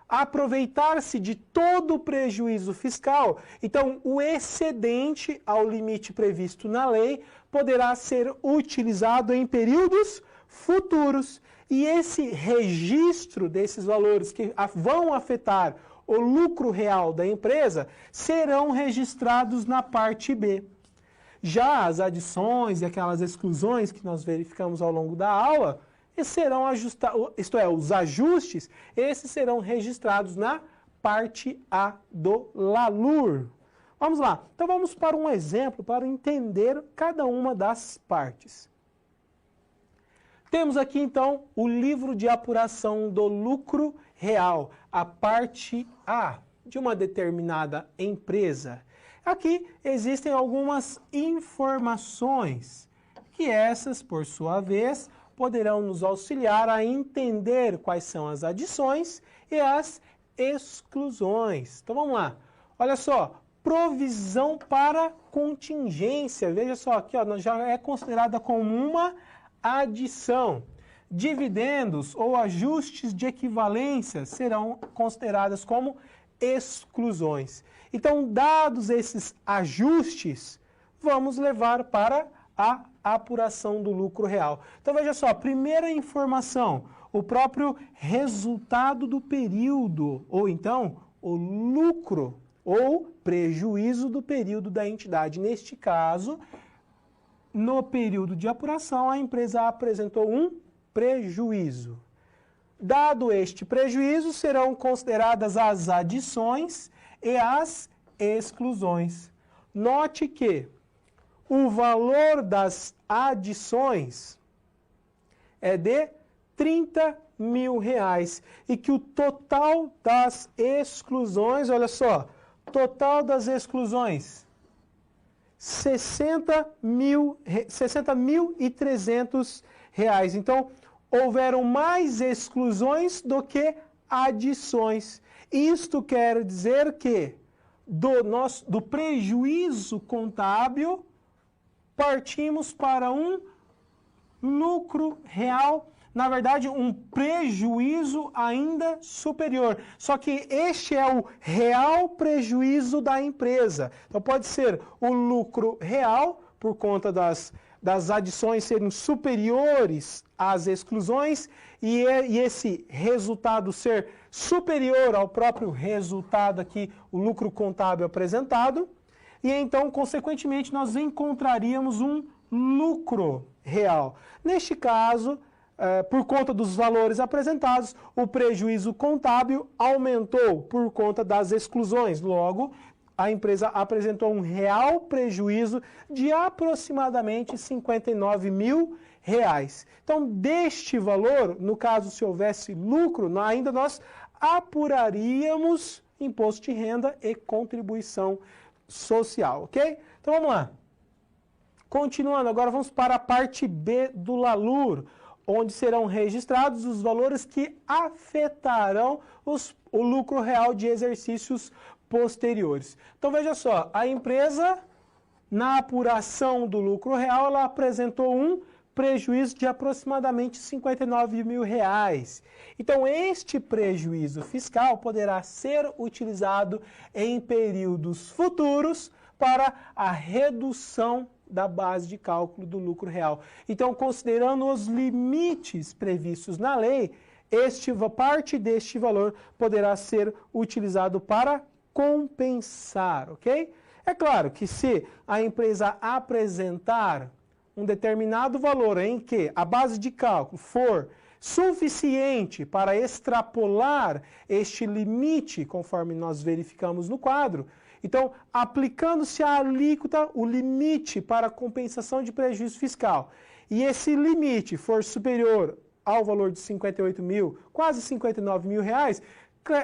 aproveitar-se de todo o prejuízo fiscal, então o excedente ao limite previsto na lei poderá ser utilizado em períodos futuros. E esse registro desses valores que vão afetar o lucro real da empresa serão registrados na parte B. Já as adições e aquelas exclusões que nós verificamos ao longo da aula, serão ajustados, isto é, os ajustes, esses serão registrados na parte A do LALUR. Vamos lá. Então vamos para um exemplo para entender cada uma das partes. Temos aqui então o livro de apuração do lucro real, a parte A de uma determinada empresa. Aqui existem algumas informações que essas, por sua vez, poderão nos auxiliar a entender quais são as adições e as exclusões. Então vamos lá. Olha só, provisão para contingência. Veja só, aqui ó, já é considerada como uma adição. Dividendos ou ajustes de equivalência serão consideradas como exclusões. Então, dados esses ajustes, vamos levar para a apuração do lucro real. Então veja só, primeira informação, o próprio resultado do período, ou então o lucro ou prejuízo do período da entidade. Neste caso, no período de apuração, a empresa apresentou um prejuízo. Dado este prejuízo, serão consideradas as adições e as exclusões. Note que o valor das adições é de R$30.000 e que o total das exclusões, olha só, total das exclusões, R$60.300. Então, houveram mais exclusões do que adições. Isto quer dizer que do prejuízo contábil partimos para um lucro real, na verdade, um prejuízo ainda superior. Só que este é o real prejuízo da empresa. Então, pode ser o lucro real, por conta das adições serem superiores às exclusões, e esse resultado ser superior ao próprio resultado aqui, o lucro contábil apresentado. E então, consequentemente, nós encontraríamos um lucro real. Neste caso, por conta dos valores apresentados, o prejuízo contábil aumentou por conta das exclusões. Logo, a empresa apresentou um real prejuízo de aproximadamente R$59.000. Então, deste valor, no caso, se houvesse lucro, ainda nós apuraríamos imposto de renda e contribuição social, ok? Então, vamos lá. Continuando, agora vamos para a parte B do LALUR, onde serão registrados os valores que afetarão o lucro real de exercícios posteriores. Então, veja só, a empresa, na apuração do lucro real, ela apresentou um prejuízo de aproximadamente R$59.000. Então, este prejuízo fiscal poderá ser utilizado em períodos futuros para a redução da base de cálculo do lucro real. Então, considerando os limites previstos na lei, parte deste valor poderá ser utilizado para compensar, ok? É claro que se a empresa apresentar um determinado valor em que a base de cálculo for suficiente para extrapolar este limite, conforme nós verificamos no quadro, então, aplicando-se a alíquota, o limite para compensação de prejuízo fiscal, e esse limite for superior ao valor de R$58.000, quase R$59.000,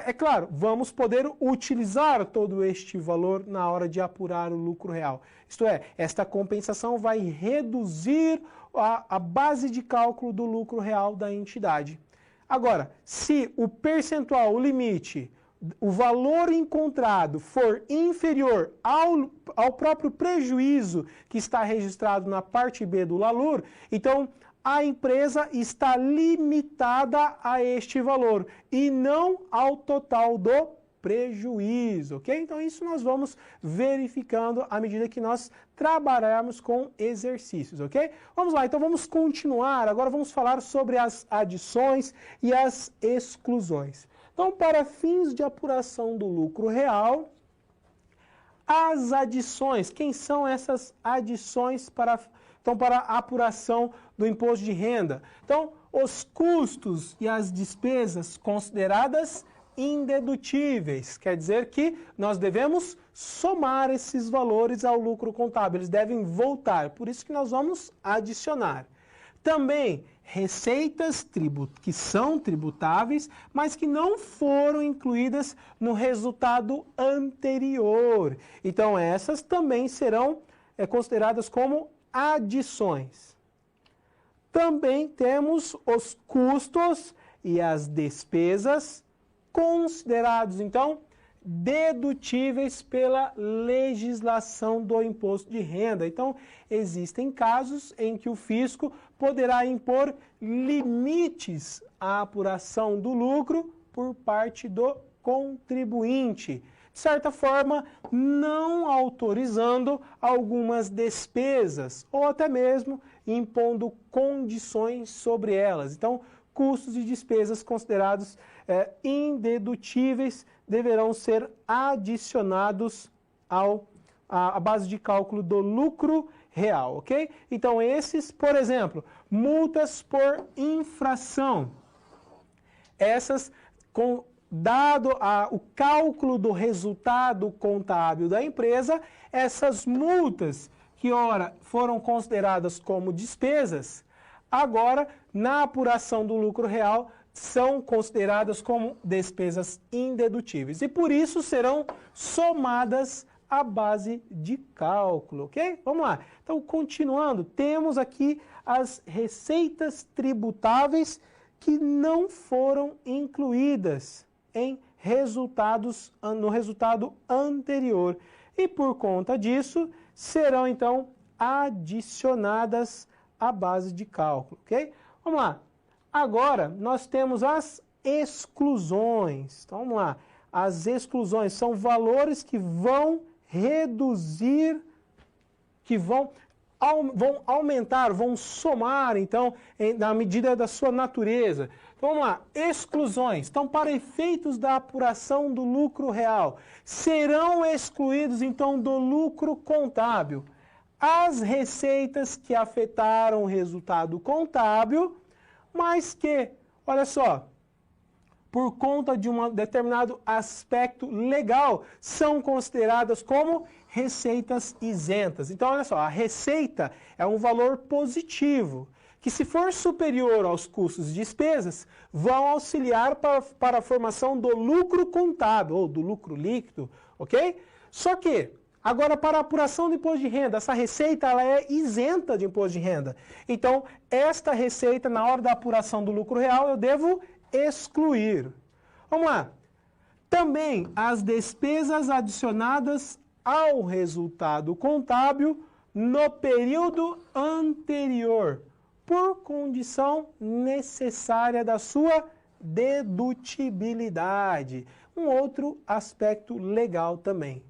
é claro, vamos poder utilizar todo este valor na hora de apurar o lucro real. Isto é, esta compensação vai reduzir a base de cálculo do lucro real da entidade. Agora, se o percentual, o limite, o valor encontrado for inferior ao próprio prejuízo que está registrado na parte B do LALUR, então a empresa está limitada a este valor e não ao total do prejuízo, ok? Então isso nós vamos verificando à medida que nós trabalharmos com exercícios, ok? Vamos lá, então vamos continuar, agora vamos falar sobre as adições e as exclusões. Então, para fins de apuração do lucro real, as adições, quem são essas adições para a apuração do imposto de renda? Então, os custos e as despesas consideradas indedutíveis, quer dizer que nós devemos somar esses valores ao lucro contábil, eles devem voltar, por isso que nós vamos adicionar. Também receitas que são tributáveis, mas que não foram incluídas no resultado anterior. Então, essas também serão consideradas como adições. Também temos os custos e as despesas considerados, então, dedutíveis pela legislação do imposto de renda. Então, existem casos em que o fisco poderá impor limites à apuração do lucro por parte do contribuinte. de certa forma, não autorizando algumas despesas ou até mesmo impondo condições sobre elas. Então, custos e despesas considerados indedutíveis deverão ser adicionados à base de cálculo do lucro real, ok? Então, esses, por exemplo, multas por infração. Essas, dado o cálculo do resultado contábil da empresa, essas multas que, ora, foram consideradas como despesas, agora, na apuração do lucro real, são consideradas como despesas indedutíveis. E por isso serão somadas à base de cálculo, ok? Vamos lá. Então, continuando, temos aqui as receitas tributáveis que não foram incluídas no resultado anterior. E por conta disso, serão então adicionadas à base de cálculo, ok? Vamos lá. Agora, nós temos as exclusões. Então, vamos lá. As exclusões são valores que vão reduzir, que vão aumentar, vão somar, então, na medida da sua natureza. Então, vamos lá. Exclusões. Então, para efeitos da apuração do lucro real, serão excluídos, então, do lucro contábil as receitas que afetaram o resultado contábil, mas que, olha só, por conta de um determinado aspecto legal, são consideradas como receitas isentas. Então, olha só, a receita é um valor positivo, que se for superior aos custos e despesas, vão auxiliar para a formação do lucro contábil, ou do lucro líquido, ok? Só que, agora, para a apuração do imposto de renda, essa receita ela é isenta de imposto de renda. Então, esta receita, na hora da apuração do lucro real, eu devo excluir. Vamos lá. Também as despesas adicionadas ao resultado contábil no período anterior, por condição necessária da sua dedutibilidade. Um outro aspecto legal também.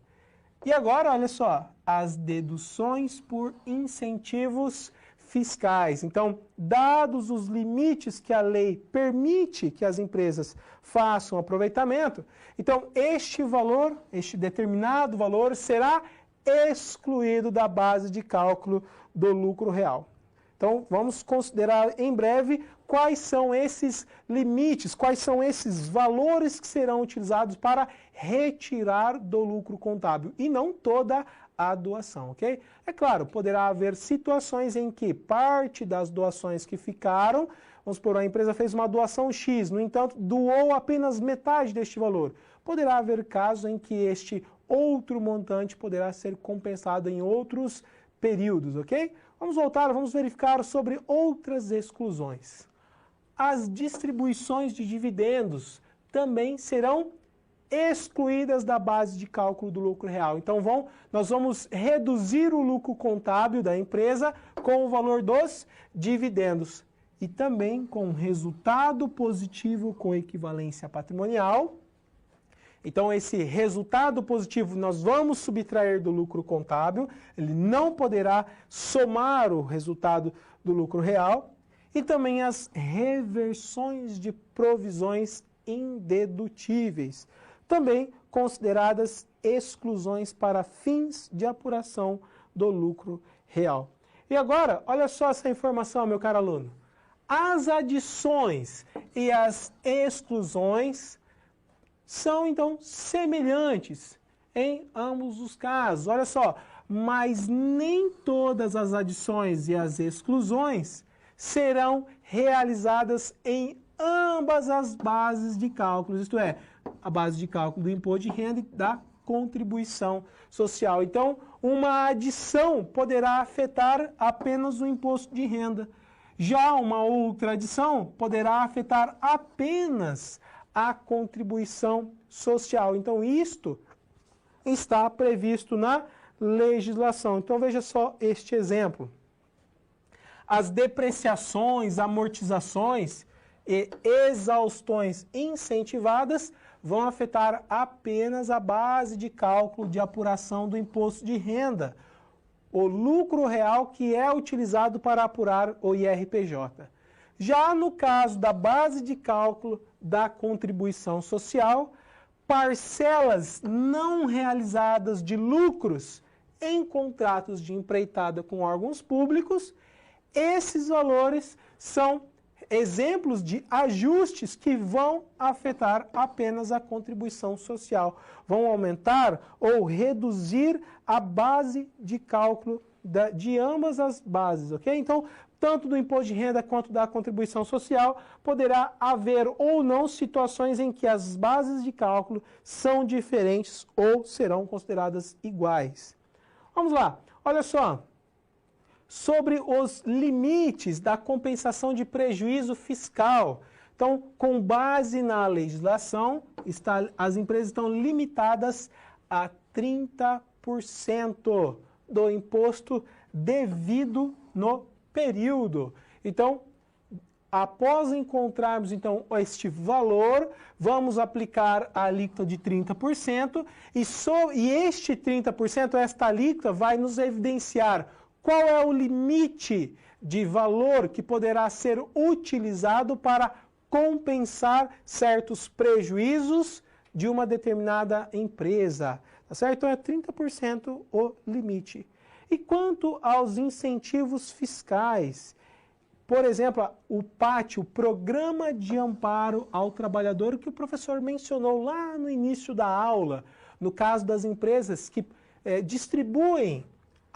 E agora, olha só, as deduções por incentivos fiscais. Então, dados os limites que a lei permite que as empresas façam aproveitamento, então este valor, este determinado valor, será excluído da base de cálculo do lucro real. Então, vamos considerar em breve quais são esses limites, quais são esses valores que serão utilizados para retirar do lucro contábil e não toda a doação, ok? É claro, poderá haver situações em que parte das doações que ficaram, vamos supor, a empresa fez uma doação X, no entanto, doou apenas metade deste valor. Poderá haver casos em que este outro montante poderá ser compensado em outros períodos, ok? Vamos voltar, vamos verificar sobre outras exclusões. As distribuições de dividendos também serão excluídas da base de cálculo do lucro real. Então, nós vamos reduzir o lucro contábil da empresa com o valor dos dividendos e também com resultado positivo com equivalência patrimonial. Então, esse resultado positivo nós vamos subtrair do lucro contábil, ele não poderá somar o resultado do lucro real, e também as reversões de provisões indedutíveis, também consideradas exclusões para fins de apuração do lucro real. E agora, olha só essa informação, meu caro aluno. As adições e as exclusões são, então, semelhantes em ambos os casos. Olha só, mas nem todas as adições e as exclusões serão realizadas em ambas as bases de cálculos, isto é, a base de cálculo do imposto de renda e da contribuição social. Então, uma adição poderá afetar apenas o imposto de renda. Já uma outra adição poderá afetar apenas a contribuição social. Então, isto está previsto na legislação. Então, veja só este exemplo. As depreciações, amortizações e exaustões incentivadas vão afetar apenas a base de cálculo de apuração do imposto de renda, o lucro real que é utilizado para apurar o IRPJ. Já no caso da base de cálculo da contribuição social, parcelas não realizadas de lucros em contratos de empreitada com órgãos públicos, esses valores são exemplos de ajustes que vão afetar apenas a contribuição social, vão aumentar ou reduzir a base de cálculo de ambas as bases, ok? Então, tanto do imposto de renda quanto da contribuição social, poderá haver ou não situações em que as bases de cálculo são diferentes ou serão consideradas iguais. Vamos lá, olha só. Sobre os limites da compensação de prejuízo fiscal. Então, com base na legislação, as empresas estão limitadas a 30% do imposto devido no período. Então, após encontrarmos então este valor, vamos aplicar a alíquota de 30% e este 30%, esta alíquota, vai nos evidenciar qual é o limite de valor que poderá ser utilizado para compensar certos prejuízos de uma determinada empresa. Tá certo? Então é 30% o limite. E quanto aos incentivos fiscais, por exemplo, o PAT, o Programa de Amparo ao Trabalhador, que o professor mencionou lá no início da aula, no caso das empresas que distribuem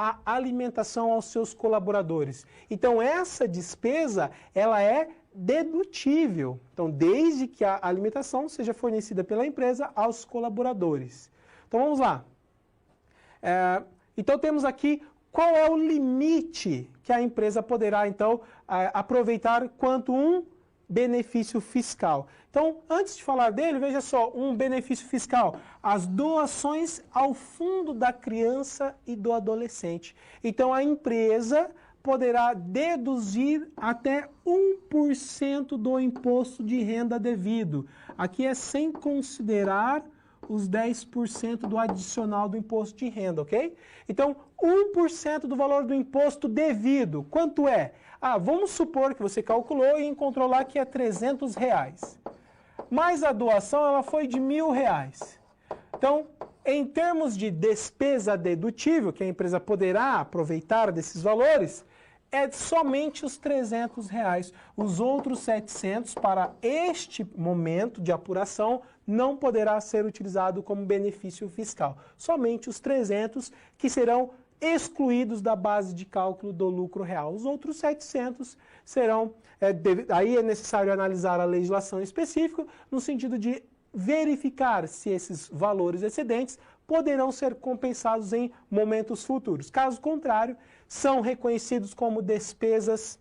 a alimentação aos seus colaboradores. Então, essa despesa, ela é dedutível. Então, desde que a alimentação seja fornecida pela empresa aos colaboradores. Então, vamos lá. Então, temos aqui qual é o limite que a empresa poderá, então, aproveitar quanto um benefício fiscal. Então, antes de falar dele, veja só, um benefício fiscal, as doações ao fundo da criança e do adolescente. Então, a empresa poderá deduzir até 1% do imposto de renda devido. Aqui é sem considerar os 10% do adicional do imposto de renda, ok? Então, 1% do valor do imposto devido, quanto é? Vamos supor que você calculou e encontrou lá que é R$300. Mas a doação ela foi de R$1.000. Então, em termos de despesa dedutível, que a empresa poderá aproveitar desses valores, é somente os R$300. Os outros 700 para este momento de apuração não poderá ser utilizado como benefício fiscal. Somente os 300 que serão excluídos da base de cálculo do lucro real. Os outros 700 serão... aí é necessário analisar a legislação específica no sentido de verificar se esses valores excedentes poderão ser compensados em momentos futuros. Caso contrário, são reconhecidos como despesas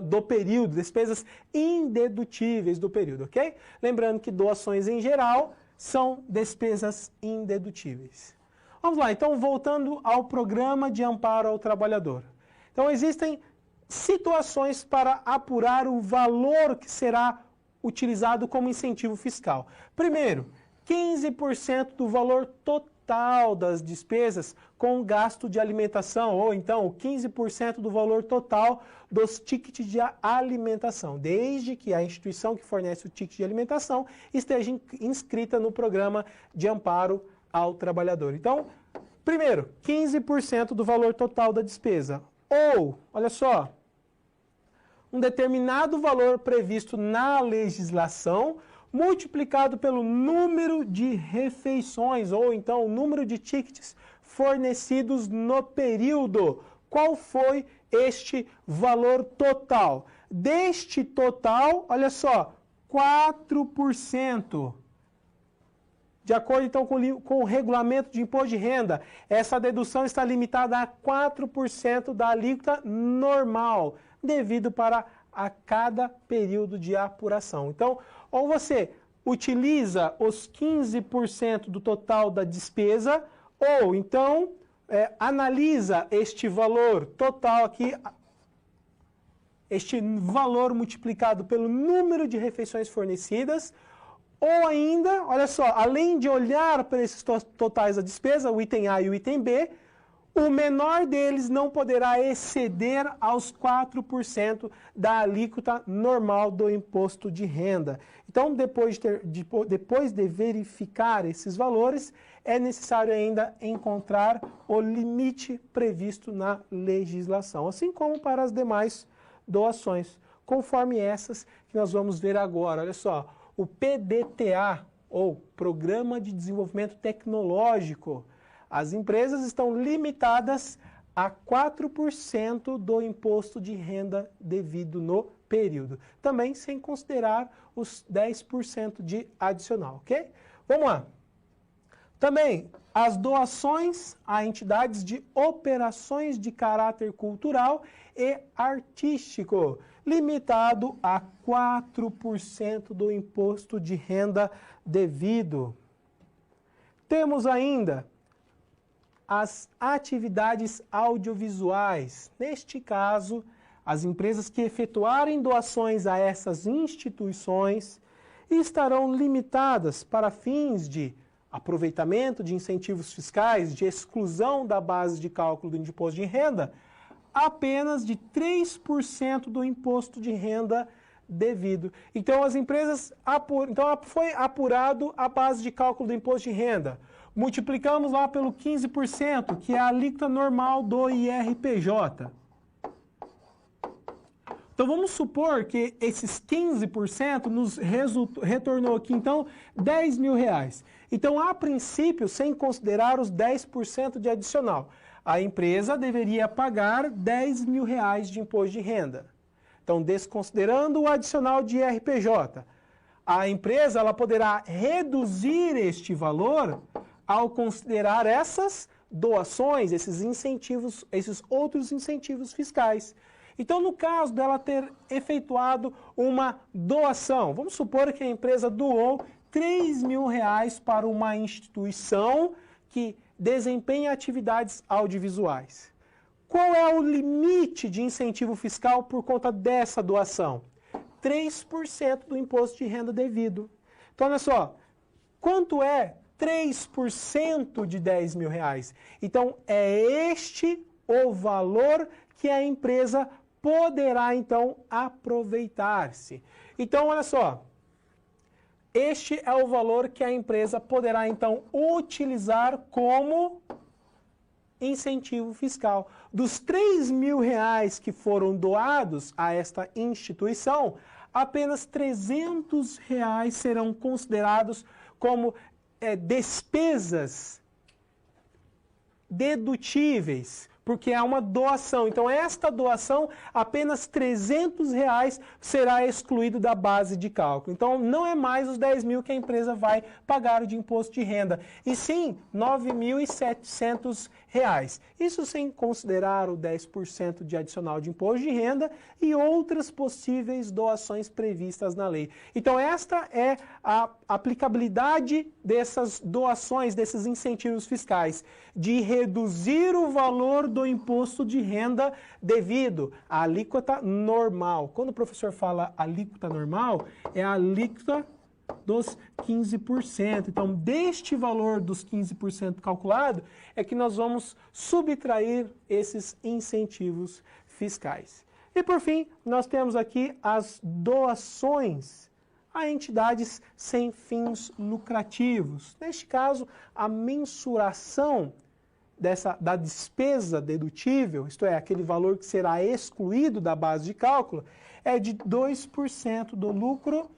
do período, despesas indedutíveis do período, ok? Lembrando que doações em geral são despesas indedutíveis. Vamos lá, então voltando ao Programa de Amparo ao Trabalhador. Então existem situações para apurar o valor que será utilizado como incentivo fiscal. Primeiro, 15% do valor total das despesas com gasto de alimentação, ou então 15% do valor total dos tickets de alimentação, desde que a instituição que fornece o ticket de alimentação esteja inscrita no Programa de Amparo ao Trabalhador. Então, primeiro, 15% do valor total da despesa. Ou, olha só, um determinado valor previsto na legislação multiplicado pelo número de refeições, ou então o número de tickets fornecidos no período. Qual foi este valor total? Deste total, olha só, 4%. De acordo, então, com o regulamento de imposto de renda, essa dedução está limitada a 4% da alíquota normal, devido para a cada período de apuração. Então, ou você utiliza os 15% do total da despesa, ou então analisa este valor total aqui, este valor multiplicado pelo número de refeições fornecidas, Ou ainda, olha só, além de olhar para esses totais da despesa, o item A e o item B, o menor deles não poderá exceder aos 4% da alíquota normal do imposto de renda. Então, depois de verificar esses valores, é necessário ainda encontrar o limite previsto na legislação, assim como para as demais doações, conforme essas que nós vamos ver agora. Olha só, o PDTA, ou Programa de Desenvolvimento Tecnológico, as empresas estão limitadas a 4% do imposto de renda devido no período. Também sem considerar os 10% de adicional, ok? Vamos lá. Também, as doações a entidades de operações de caráter cultural e artístico, limitado a 4% do imposto de renda devido. Temos ainda as atividades audiovisuais. Neste caso, as empresas que efetuarem doações a essas instituições estarão limitadas para fins de aproveitamento de incentivos fiscais, de exclusão da base de cálculo do imposto de renda, apenas de 3% do imposto de renda devido. Então, as empresas foi apurado a base de cálculo do imposto de renda. Multiplicamos lá pelo 15%, que é a alíquota normal do IRPJ. Então, vamos supor que esses 15% nos retornou aqui, então, R$10.000. Então, a princípio, sem considerar os 10% de adicional, a empresa deveria pagar R$10.000 de imposto de renda. Então, desconsiderando o adicional de IRPJ, a empresa ela poderá reduzir este valor ao considerar essas doações, esses incentivos, esses outros incentivos fiscais. Então, no caso dela ter efetuado uma doação, vamos supor que a empresa doou R$3.000 para uma instituição que desempenha atividades audiovisuais. Qual é o limite de incentivo fiscal por conta dessa doação? 3% do imposto de renda devido. Então, olha só, quanto é 3% de R$10.000? Então, é este o valor que a empresa poderá, então, aproveitar-se. Então, olha só, este é o valor que a empresa poderá, então, utilizar como incentivo fiscal. Dos R$3.000 que foram doados a esta instituição, apenas R$300 serão considerados como despesas dedutíveis, porque é uma doação. Então, esta doação, apenas R$300 será excluído da base de cálculo. Então, não é mais os 10.000 que a empresa vai pagar de imposto de renda, e sim R$9.700. Isso sem considerar o 10% de adicional de imposto de renda e outras possíveis doações previstas na lei. Então, esta é a aplicabilidade dessas doações, desses incentivos fiscais, de reduzir o valor do imposto de renda devido à alíquota normal. Quando o professor fala alíquota normal, é a alíquota dos 15%. Então, deste valor dos 15% calculado, é que nós vamos subtrair esses incentivos fiscais. E, por fim, nós temos aqui as doações a entidades sem fins lucrativos. Neste caso, a mensuração da despesa dedutível, isto é, aquele valor que será excluído da base de cálculo, é de 2% do lucro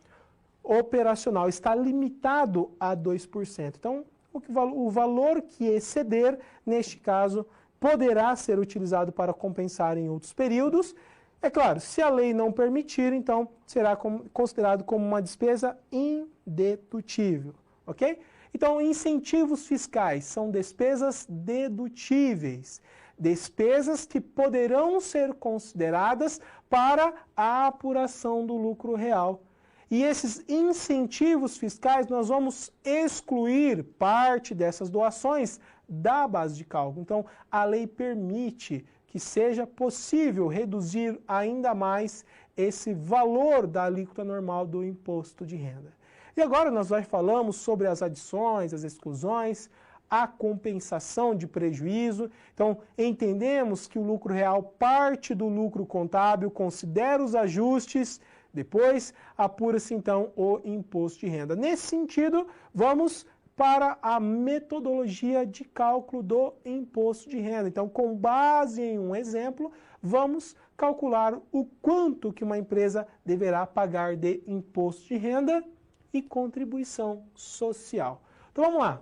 operacional, está limitado a 2%. Então, o valor que exceder, neste caso, poderá ser utilizado para compensar em outros períodos. É claro, se a lei não permitir, então será considerado como uma despesa indedutível, ok? Então, incentivos fiscais são despesas dedutíveis, despesas que poderão ser consideradas para a apuração do lucro real. E esses incentivos fiscais, nós vamos excluir parte dessas doações da base de cálculo. Então, a lei permite que seja possível reduzir ainda mais esse valor da alíquota normal do imposto de renda. E agora nós falamos sobre as adições, as exclusões, a compensação de prejuízo. Então, entendemos que o lucro real parte do lucro contábil, considera os ajustes, depois apura-se então o imposto de renda. Nesse sentido, vamos para a metodologia de cálculo do imposto de renda. Então, com base em um exemplo, vamos calcular o quanto que uma empresa deverá pagar de imposto de renda e contribuição social. Então, vamos lá.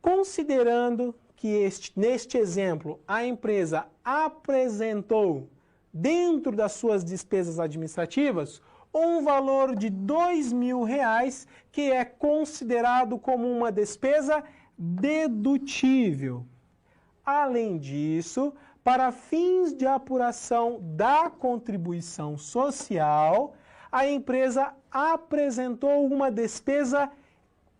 Considerando que neste exemplo a empresa apresentou, dentro das suas despesas administrativas, um valor de R$2.000, que é considerado como uma despesa dedutível. Além disso, para fins de apuração da contribuição social, a empresa apresentou uma despesa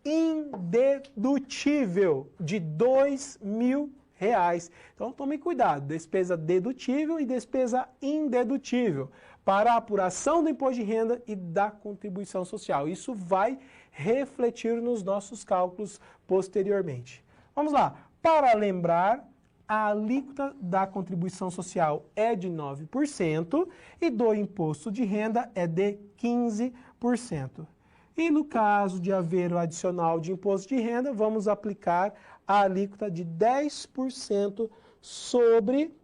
indedutível de R$2.000. Então, tome cuidado, despesa dedutível e despesa indedutível para a apuração do imposto de renda e da contribuição social. Isso vai refletir nos nossos cálculos posteriormente. Vamos lá. Para lembrar, a alíquota da contribuição social é de 9% e do imposto de renda é de 15%. E no caso de haver o adicional de imposto de renda, vamos aplicar a alíquota de 10% sobre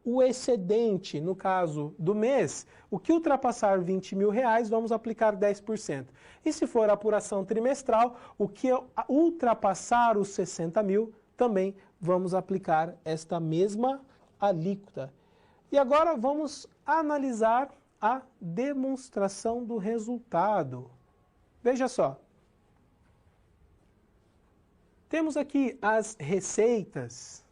o excedente, no caso do mês, o que ultrapassar R$20.000, vamos aplicar 10%. E se for apuração trimestral, o que ultrapassar os 60.000, também vamos aplicar esta mesma alíquota. E agora vamos analisar a demonstração do resultado. Veja só. Temos aqui as receitas,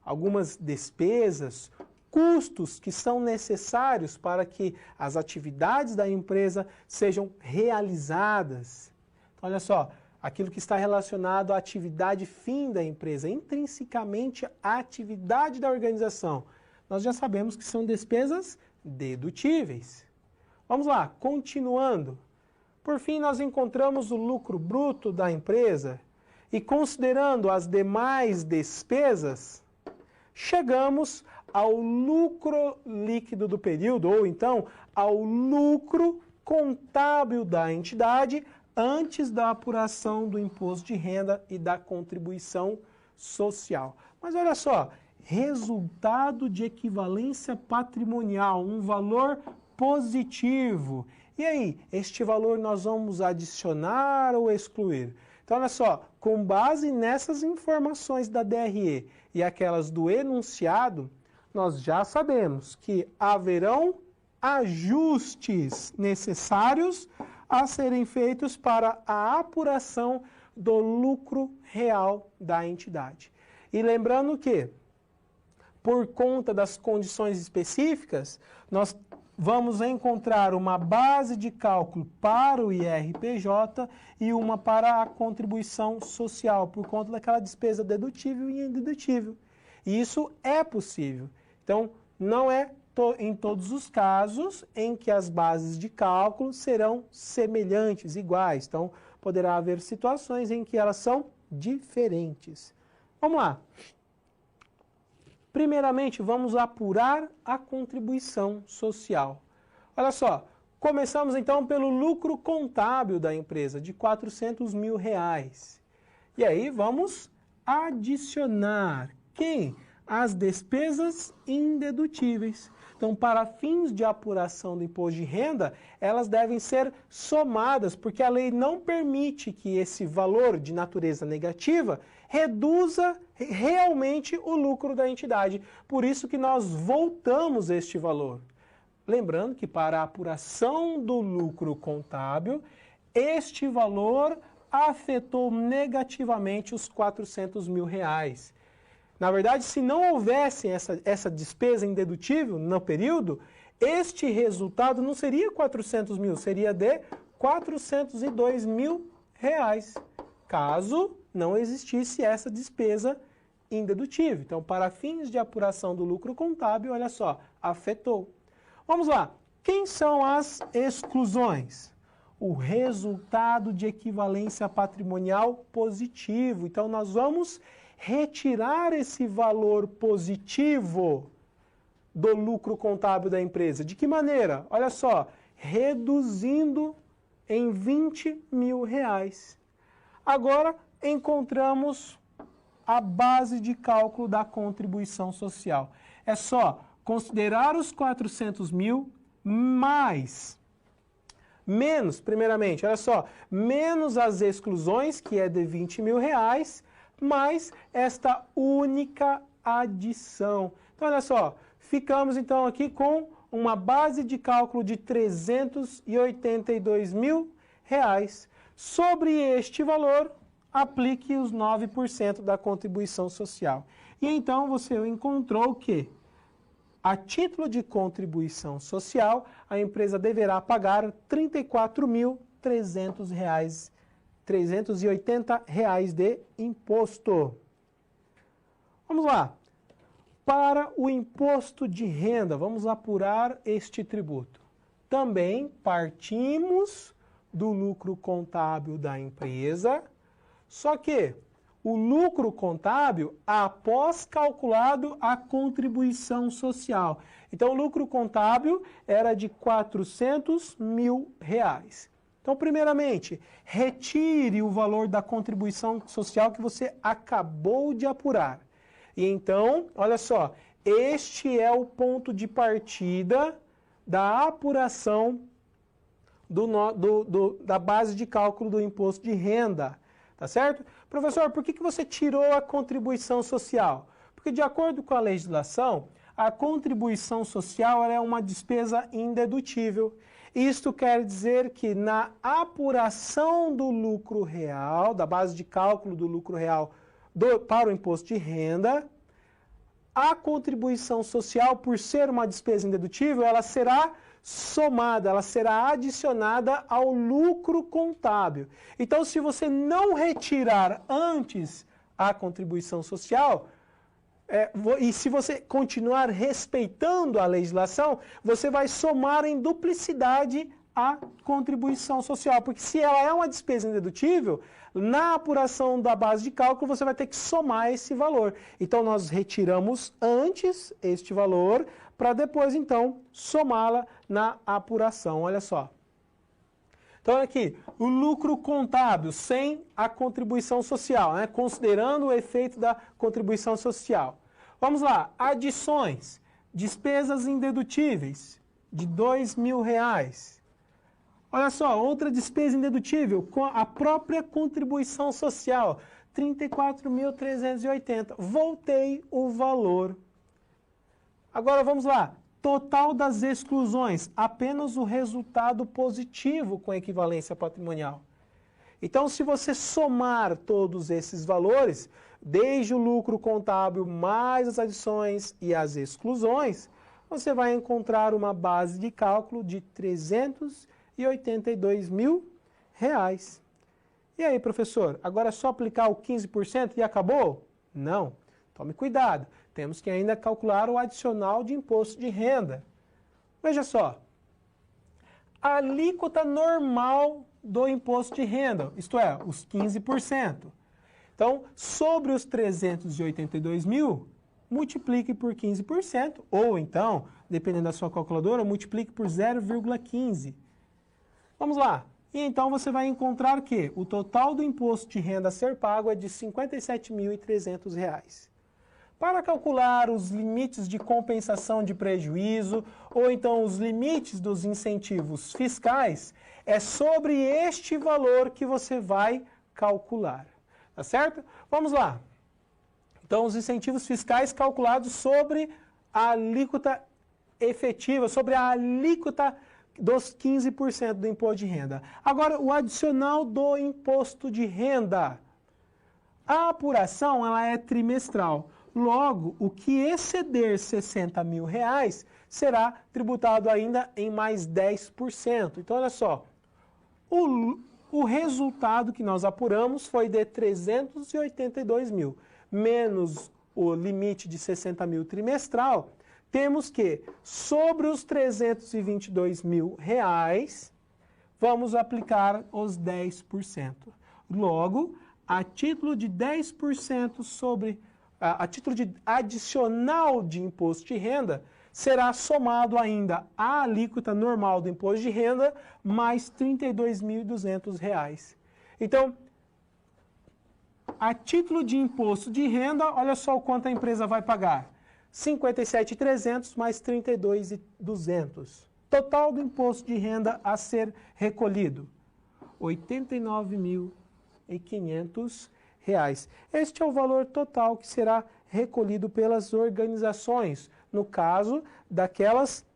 algumas despesas, custos que são necessários para que as atividades da empresa sejam realizadas. Então, olha só, aquilo que está relacionado à atividade fim da empresa, intrinsecamente à atividade da organização. Nós já sabemos que são despesas dedutíveis. Vamos lá, continuando. Por fim, nós encontramos o lucro bruto da empresa e, considerando as demais despesas, chegamos ao lucro líquido do período, ou então ao lucro contábil da entidade antes da apuração do imposto de renda e da contribuição social. Mas olha só, resultado de equivalência patrimonial, um valor positivo. E aí, este valor nós vamos adicionar ou excluir? Então, olha só, com base nessas informações da DRE e aquelas do enunciado, nós já sabemos que haverão ajustes necessários a serem feitos para a apuração do lucro real da entidade. E lembrando que, por conta das condições específicas, nós vamos encontrar uma base de cálculo para o IRPJ e uma para a contribuição social, por conta daquela despesa dedutível e indedutível. E isso é possível. Então, não é em todos os casos em que as bases de cálculo serão semelhantes, iguais. Então, poderá haver situações em que elas são diferentes. Vamos lá. Primeiramente, vamos apurar a contribuição social. Olha só, começamos então pelo lucro contábil da empresa, de R$400.000. E aí vamos adicionar quem? As despesas indedutíveis. Então, para fins de apuração do imposto de renda, elas devem ser somadas, porque a lei não permite que esse valor de natureza negativa reduza realmente o lucro da entidade. Por isso que nós voltamos este valor. Lembrando que para a apuração do lucro contábil, este valor afetou negativamente os R$400.000. Na verdade, se não houvesse essa despesa indedutível no período, este resultado não seria 400.000, seria de R$402.000, caso não existisse essa despesa indedutível. Então, para fins de apuração do lucro contábil, olha só, afetou. Vamos lá, Quem são as exclusões? O resultado de equivalência patrimonial positivo. Então, nós vamos retirar esse valor positivo do lucro contábil da empresa. De que maneira? Olha só, reduzindo em R$20.000. Agora, encontramos a base de cálculo da contribuição social. É só considerar os 400 mil menos, primeiramente, olha só, menos as exclusões, que é de R$20.000, mais esta única adição. Então, olha só, ficamos então aqui com uma base de cálculo de R$382.000. Sobre este valor, aplique os 9% da contribuição social. E então você encontrou que, a título de contribuição social, a empresa deverá pagar R$ 34.380 de imposto. Vamos lá. Para o imposto de renda, vamos apurar este tributo. Também partimos do lucro contábil da empresa, só que o lucro contábil após calculado a contribuição social. Então, o lucro contábil era de R$400.000. Então, primeiramente, retire o valor da contribuição social que você acabou de apurar. E então, olha só, este é o ponto de partida da apuração da base de cálculo do imposto de renda. Tá certo? Professor, por que você tirou a contribuição social? Porque, de acordo com a legislação, a contribuição social é uma despesa indedutível. Isto quer dizer que na apuração do lucro real, da base de cálculo do lucro real para o imposto de renda, a contribuição social, por ser uma despesa indedutível, ela será somada, ela será adicionada ao lucro contábil. Então, se você não retirar antes a contribuição social, e se você continuar respeitando a legislação, você vai somar em duplicidade a contribuição social, porque se ela é uma despesa indedutível, na apuração da base de cálculo você vai ter que somar esse valor. Então, nós retiramos antes este valor, para depois, então, somá-la na apuração. Olha só. Então, aqui, o lucro contábil sem a contribuição social, né? Considerando o efeito da contribuição social. Vamos lá, adições, despesas indedutíveis de R$2.000. Olha só, outra despesa indedutível com a própria contribuição social, R$34.380. Voltei o valor. Agora vamos lá, total das exclusões, apenas o resultado positivo com equivalência patrimonial. Então, se você somar todos esses valores, desde o lucro contábil mais as adições e as exclusões, você vai encontrar uma base de cálculo de R$382.000. E aí, professor, agora é só aplicar o 15% e acabou? Não, tome cuidado. Temos que ainda calcular o adicional de imposto de renda. Veja só, a alíquota normal do imposto de renda, isto é, os 15%. Então, sobre os 382.000, multiplique por 15%, ou então, dependendo da sua calculadora, multiplique por 0,15. Vamos lá. E então você vai encontrar que o total do imposto de renda a ser pago é de R$ 57.300. Para calcular os limites de compensação de prejuízo, ou então os limites dos incentivos fiscais, é sobre este valor que você vai calcular. Tá certo? Vamos lá. Então, os incentivos fiscais calculados sobre a alíquota efetiva, sobre a alíquota dos 15% do imposto de renda. Agora, o adicional do imposto de renda. A apuração ela é trimestral. Logo, o que exceder R$ 60.000 será tributado ainda em mais 10%. Então, olha só, o resultado que nós apuramos foi de 382.000, menos o limite de 60.000 trimestral, temos que, sobre os R$322 mil, vamos aplicar os 10%. Logo, a título de 10% sobre, a título de adicional de imposto de renda, será somado ainda a alíquota normal do imposto de renda, mais R$ 32.200. Então, a título de imposto de renda, olha só o quanto a empresa vai pagar. R$ 57.300 mais R$ 32.200. Total do imposto de renda a ser recolhido, R$ 89.500. Este é o valor total que será recolhido pelas organizações, no caso daquelas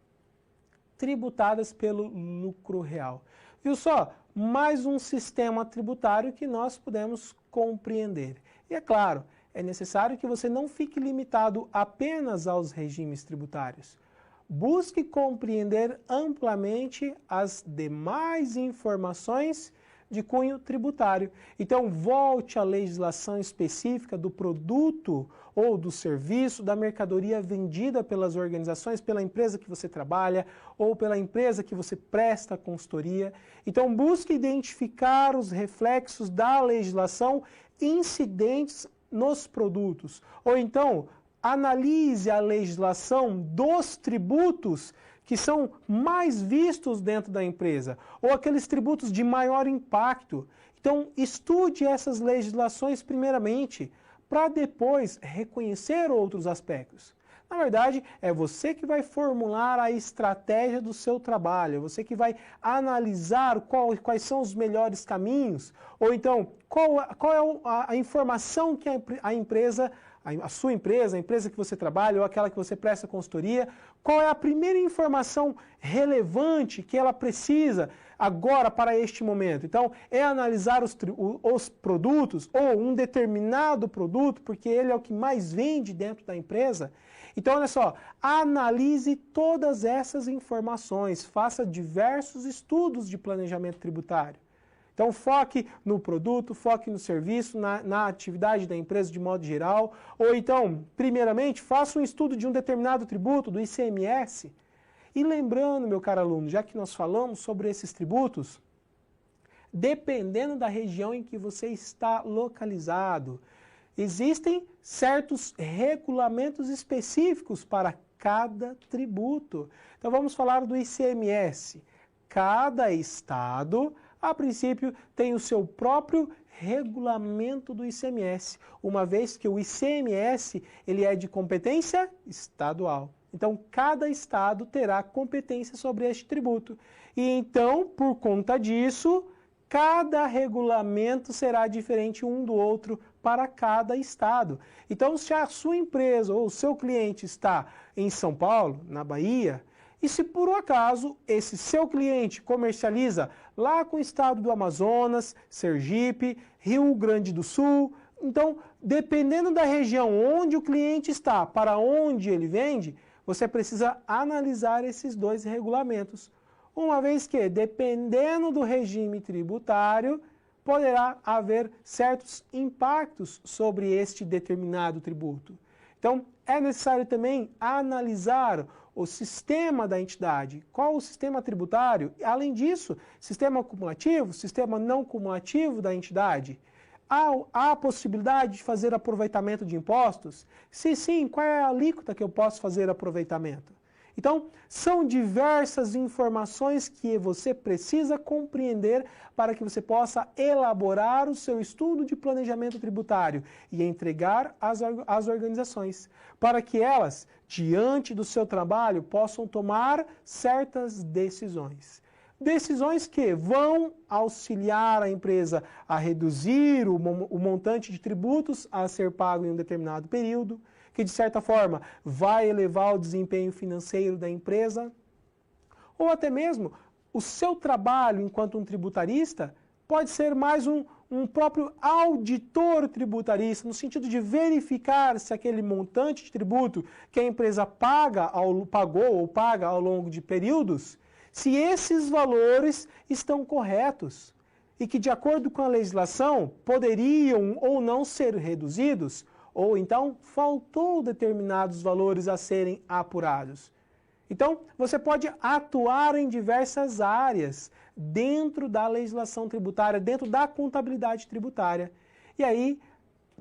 tributadas pelo lucro real. Viu só? Mais um sistema tributário que nós podemos compreender. E é claro, é necessário que você não fique limitado apenas aos regimes tributários. Busque compreender amplamente as demais informações de cunho tributário. Então, volte à legislação específica do produto ou do serviço, da mercadoria vendida pelas organizações, pela empresa que você trabalha ou pela empresa que você presta consultoria. Então, busque identificar os reflexos da legislação incidentes nos produtos. Ou então, analise a legislação dos tributos que são mais vistos dentro da empresa, ou aqueles tributos de maior impacto. Então, estude essas legislações primeiramente, para depois reconhecer outros aspectos. Na verdade, é você que vai formular a estratégia do seu trabalho, é você que vai analisar quais são os melhores caminhos, ou então, qual é a informação que a sua empresa, a empresa que você trabalha ou aquela que você presta consultoria, qual é a primeira informação relevante que ela precisa agora para este momento. Então, é analisar os produtos ou um determinado produto, porque ele é o que mais vende dentro da empresa. Então, olha só, analise todas essas informações, faça diversos estudos de planejamento tributário. Então, foque no produto, foque no serviço, na atividade da empresa de modo geral. Ou então, primeiramente, faça um estudo de um determinado tributo, do ICMS. E lembrando, meu caro aluno, já que nós falamos sobre esses tributos, dependendo da região em que você está localizado, existem certos regulamentos específicos para cada tributo. Então, vamos falar do ICMS. Cada estado, a princípio, tem o seu próprio regulamento do ICMS, uma vez que o ICMS ele é de competência estadual. Então, cada estado terá competência sobre este tributo. E então, por conta disso, cada regulamento será diferente um do outro para cada estado. Então, se a sua empresa ou o seu cliente está em São Paulo, na Bahia, e se por um acaso esse seu cliente comercializa lá com o estado do Amazonas, Sergipe, Rio Grande do Sul, então, dependendo da região onde o cliente está, para onde ele vende, você precisa analisar esses dois regulamentos. Uma vez que, dependendo do regime tributário, poderá haver certos impactos sobre este determinado tributo. Então, é necessário também analisar o sistema da entidade. Qual o sistema tributário? Além disso, sistema cumulativo, sistema não cumulativo da entidade. Há a possibilidade de fazer aproveitamento de impostos? Se sim, qual é a alíquota que eu posso fazer aproveitamento? Então, são diversas informações que você precisa compreender para que você possa elaborar o seu estudo de planejamento tributário e entregar às organizações, para que elas, diante do seu trabalho, possam tomar certas decisões. Decisões que vão auxiliar a empresa a reduzir o montante de tributos a ser pago em um determinado período, que de certa forma vai elevar o desempenho financeiro da empresa, ou até mesmo o seu trabalho enquanto um tributarista pode ser mais um próprio auditor tributarista, no sentido de verificar se aquele montante de tributo que a empresa pagou ou paga ao longo de períodos, se esses valores estão corretos e que, de acordo com a legislação, poderiam ou não ser reduzidos, ou então faltou determinados valores a serem apurados. Então, você pode atuar em diversas áreas dentro da legislação tributária, dentro da contabilidade tributária. E aí,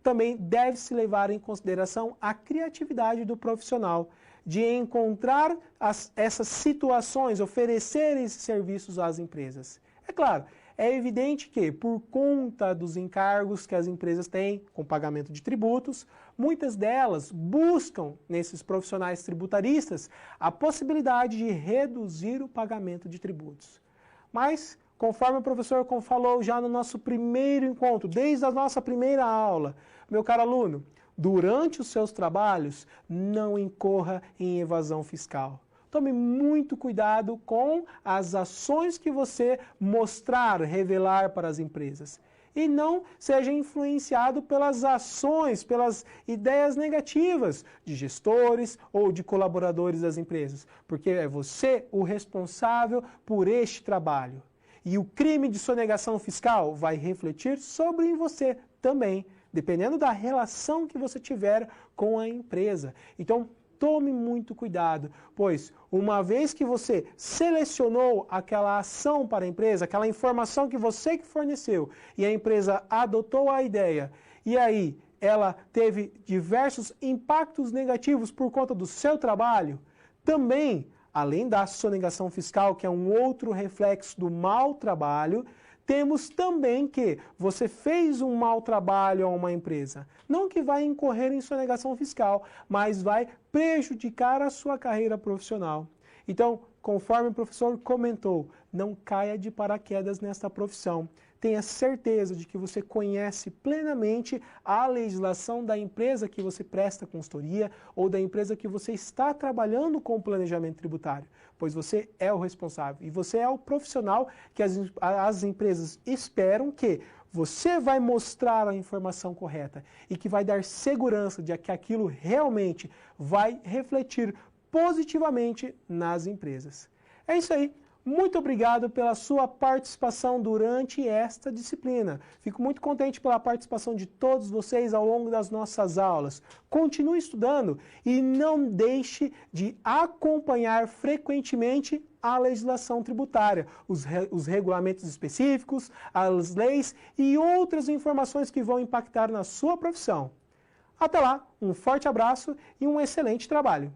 também deve-se levar em consideração a criatividade do profissional, de encontrar essas situações, oferecer esses serviços às empresas. É claro, é evidente que, por conta dos encargos que as empresas têm com pagamento de tributos, muitas delas buscam, nesses profissionais tributaristas, a possibilidade de reduzir o pagamento de tributos. Mas, conforme o professor falou já no nosso primeiro encontro, desde a nossa primeira aula, meu caro aluno, durante os seus trabalhos, não incorra em evasão fiscal. Tome muito cuidado com as ações que você mostrar, revelar para as empresas. E não seja influenciado pelas ações, pelas ideias negativas de gestores ou de colaboradores das empresas, porque é você o responsável por este trabalho. E o crime de sonegação fiscal vai refletir sobre você também, dependendo da relação que você tiver com a empresa. Então, tome muito cuidado, pois uma vez que você selecionou aquela ação para a empresa, aquela informação que você que forneceu, e a empresa adotou a ideia, e aí ela teve diversos impactos negativos por conta do seu trabalho, também, além da sonegação fiscal, que é um outro reflexo do mau trabalho, temos também que você fez um mau trabalho a uma empresa. Não que vai incorrer em sonegação fiscal, mas vai prejudicar a sua carreira profissional. Então, conforme o professor comentou, não caia de paraquedas nesta profissão. Tenha certeza de que você conhece plenamente a legislação da empresa que você presta consultoria ou da empresa que você está trabalhando com o planejamento tributário, pois você é o responsável e você é o profissional que as empresas esperam que você vai mostrar a informação correta e que vai dar segurança de que aquilo realmente vai refletir positivamente nas empresas. É isso aí. Muito obrigado pela sua participação durante esta disciplina. Fico muito contente pela participação de todos vocês ao longo das nossas aulas. Continue estudando e não deixe de acompanhar frequentemente a legislação tributária, os regulamentos específicos, as leis e outras informações que vão impactar na sua profissão. Até lá, um forte abraço e um excelente trabalho!